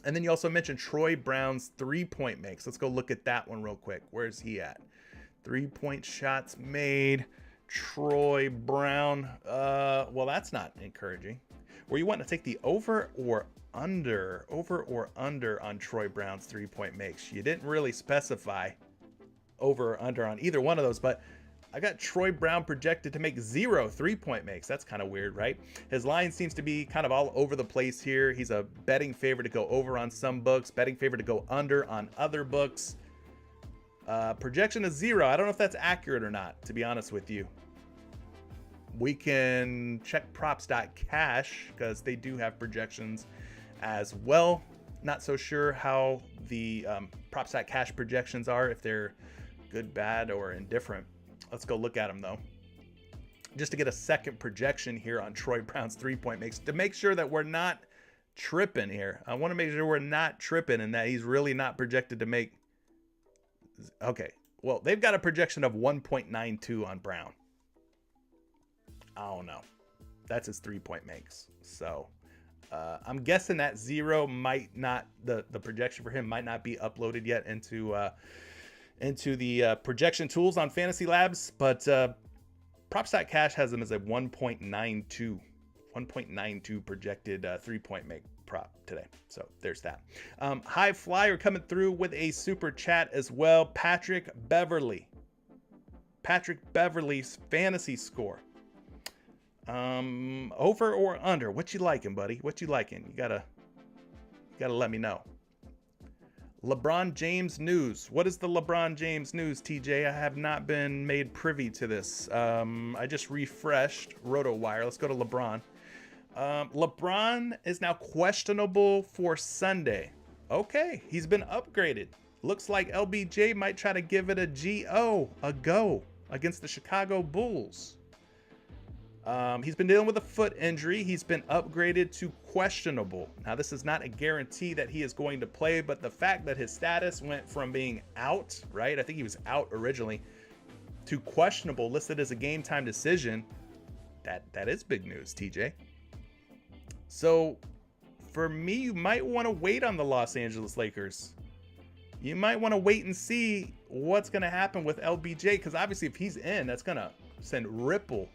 And then you also mentioned Troy Brown's 3-point makes. Let's go look at that one real quick. Where's he at? 3-point shots made. Troy Brown. Well, that's not encouraging. Were you wanting to take the over or under on Troy Brown's 3-point makes? You didn't really specify over or under on either one of those, but I got Troy Brown projected to make 0 3-point makes. That's kind of weird, right? His line seems to be kind of all over the place here. He's a betting favorite to go over on some books, betting favorite to go under on other books. Projection is 0. I don't know if that's accurate or not, to be honest with you. We can check props.cash because they do have projections as well. Not so sure how the props.cash projections are, if they're good, bad, or indifferent. Let's go look at them though, just to get a second projection here on Troy Brown's 3-point makes, to make sure that we're not tripping here. I want to make sure we're not tripping and that he's really not projected to make. Okay, well, they've got a projection of 1.92 on Brown. I don't know. That's his 3-point makes. So I'm guessing that 0 might not, the projection for him might not be uploaded yet into the projection tools on Fantasy Labs, but props.cash has him as a 1.92 projected 3-point make prop today. So there's that. High Flyer coming through with a super chat as well. Patrick Beverly's fantasy score. Over or under? What you liking, buddy? What you liking? You gotta let me know. LeBron James news. What is the LeBron James news, TJ? I have not been made privy to this. I just refreshed RotoWire. Let's go to LeBron. LeBron is now questionable for Sunday. Okay, he's been upgraded. Looks like LBJ might try to give it a go against the Chicago Bulls. He's been dealing with a foot injury. He's been upgraded to questionable. Now, this is not a guarantee that he is going to play, but the fact that his status went from being out, right? I think he was out originally, to questionable, listed as a game time decision. That is big news, TJ. So for me, you might want to wait on the Los Angeles Lakers. You might want to wait and see what's going to happen with LBJ, because obviously if he's in, that's going to send ripple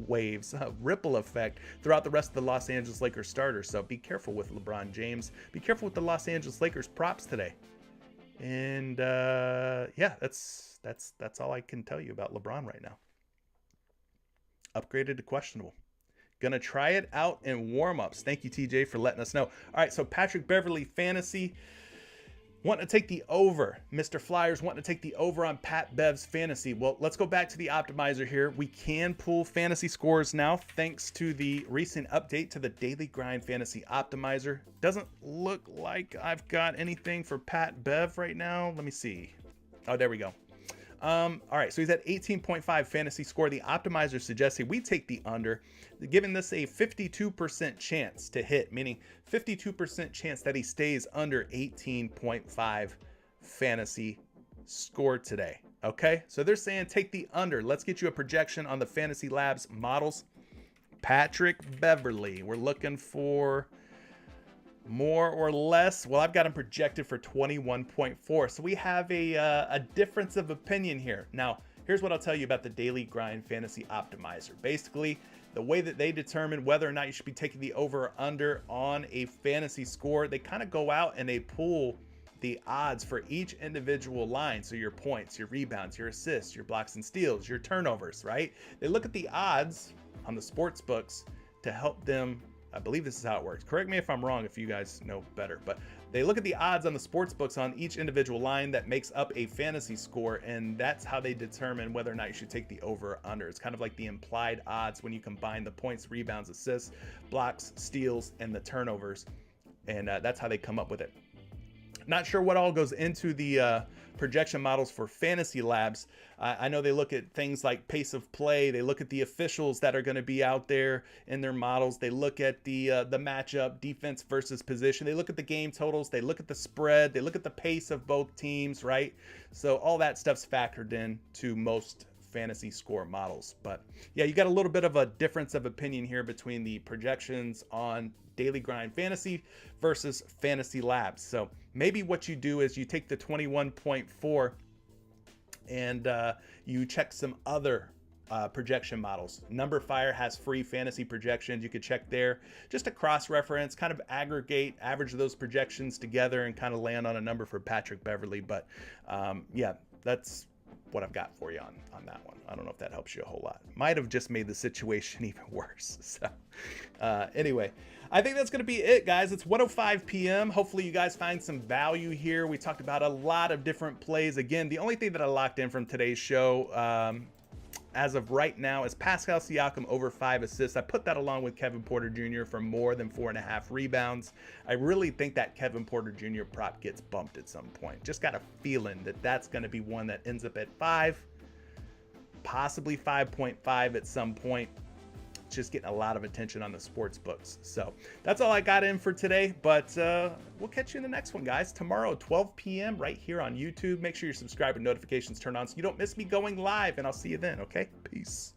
effect throughout the rest of the Los Angeles Lakers starters. So be careful with LeBron James. Be careful with the Los Angeles Lakers props today. And yeah, that's all I can tell you about LeBron right now. Upgraded to questionable. Gonna try it out in warm-ups. Thank you, TJ, for letting us know. All right, so Patrick Beverly fantasy. Wanting to take the over. Mr. Flyers wanting to take the over on Pat Bev's fantasy. Well, let's go back to the optimizer here. We can pull fantasy scores now thanks to the recent update to the Daily Grind Fantasy Optimizer. Doesn't look like I've got anything for Pat Bev right now. Let me see. Oh, there we go. All right, so he's at 18.5 fantasy score. The optimizer suggesting we take the under, giving this a 52% chance to hit, meaning 52% chance that he stays under 18.5 fantasy score today. Okay, so they're saying take the under. Let's get you a projection on the Fantasy Labs models. Patrick Beverly, we're looking for more or less. Well, I've got him projected for 21.4. So we have a difference of opinion here. Now, here's what I'll tell you about the Daily Grind Fantasy Optimizer. Basically, the way that they determine whether or not you should be taking the over or under on a fantasy score, they kind of go out and they pull the odds for each individual line. So your points, your rebounds, your assists, your blocks and steals, your turnovers, right? They look at the odds on the sports books to help them. I believe this is how it works. Correct me if I'm wrong if you guys know better, but they look at the odds on the sports books on each individual line that makes up a fantasy score, and that's how they determine whether or not you should take the over or under. It's kind of like the implied odds when you combine the points, rebounds, assists, blocks, steals, and the turnovers, and that's how they come up with it. Not sure what all goes into the projection models for Fantasy Labs. I know they look at things like pace of play. They look at the officials that are going to be out there in their models. They look at the matchup, defense versus position. They look at the game totals. They look at the spread. They look at the pace of both teams, right? So all that stuff's factored in to most fantasy score models. But yeah, you got a little bit of a difference of opinion here between the projections on Daily Grind Fantasy versus Fantasy Labs. So maybe what you do is you take the 21.4 and you check some other projection models. Number Fire has free fantasy projections. You could check there just to cross-reference, kind of average those projections together and kind of land on a number for Patrick Beverley. But yeah, that's what I've got for you on that one. I don't know if that helps you a whole lot. Might have just made the situation even worse. So anyway, I think that's going to be it, guys. It's 1:05 p.m. Hopefully you guys find some value here. We talked about a lot of different plays. Again, the only thing that I locked in from today's show as of right now is Pascal Siakam over 5 assists. I put that along with Kevin Porter Jr. for more than 4.5 rebounds. I really think that Kevin Porter Jr. prop gets bumped at some point. Just got a feeling that that's going to be one that ends up at 5, possibly 5.5 at some point. It's just getting a lot of attention on the sports books. So that's all I got in for today, but we'll catch you in the next one, guys. Tomorrow, 12 p.m. right here on YouTube. Make sure you're subscribed and notifications turned on so you don't miss me going live, and I'll see you then, okay? Peace.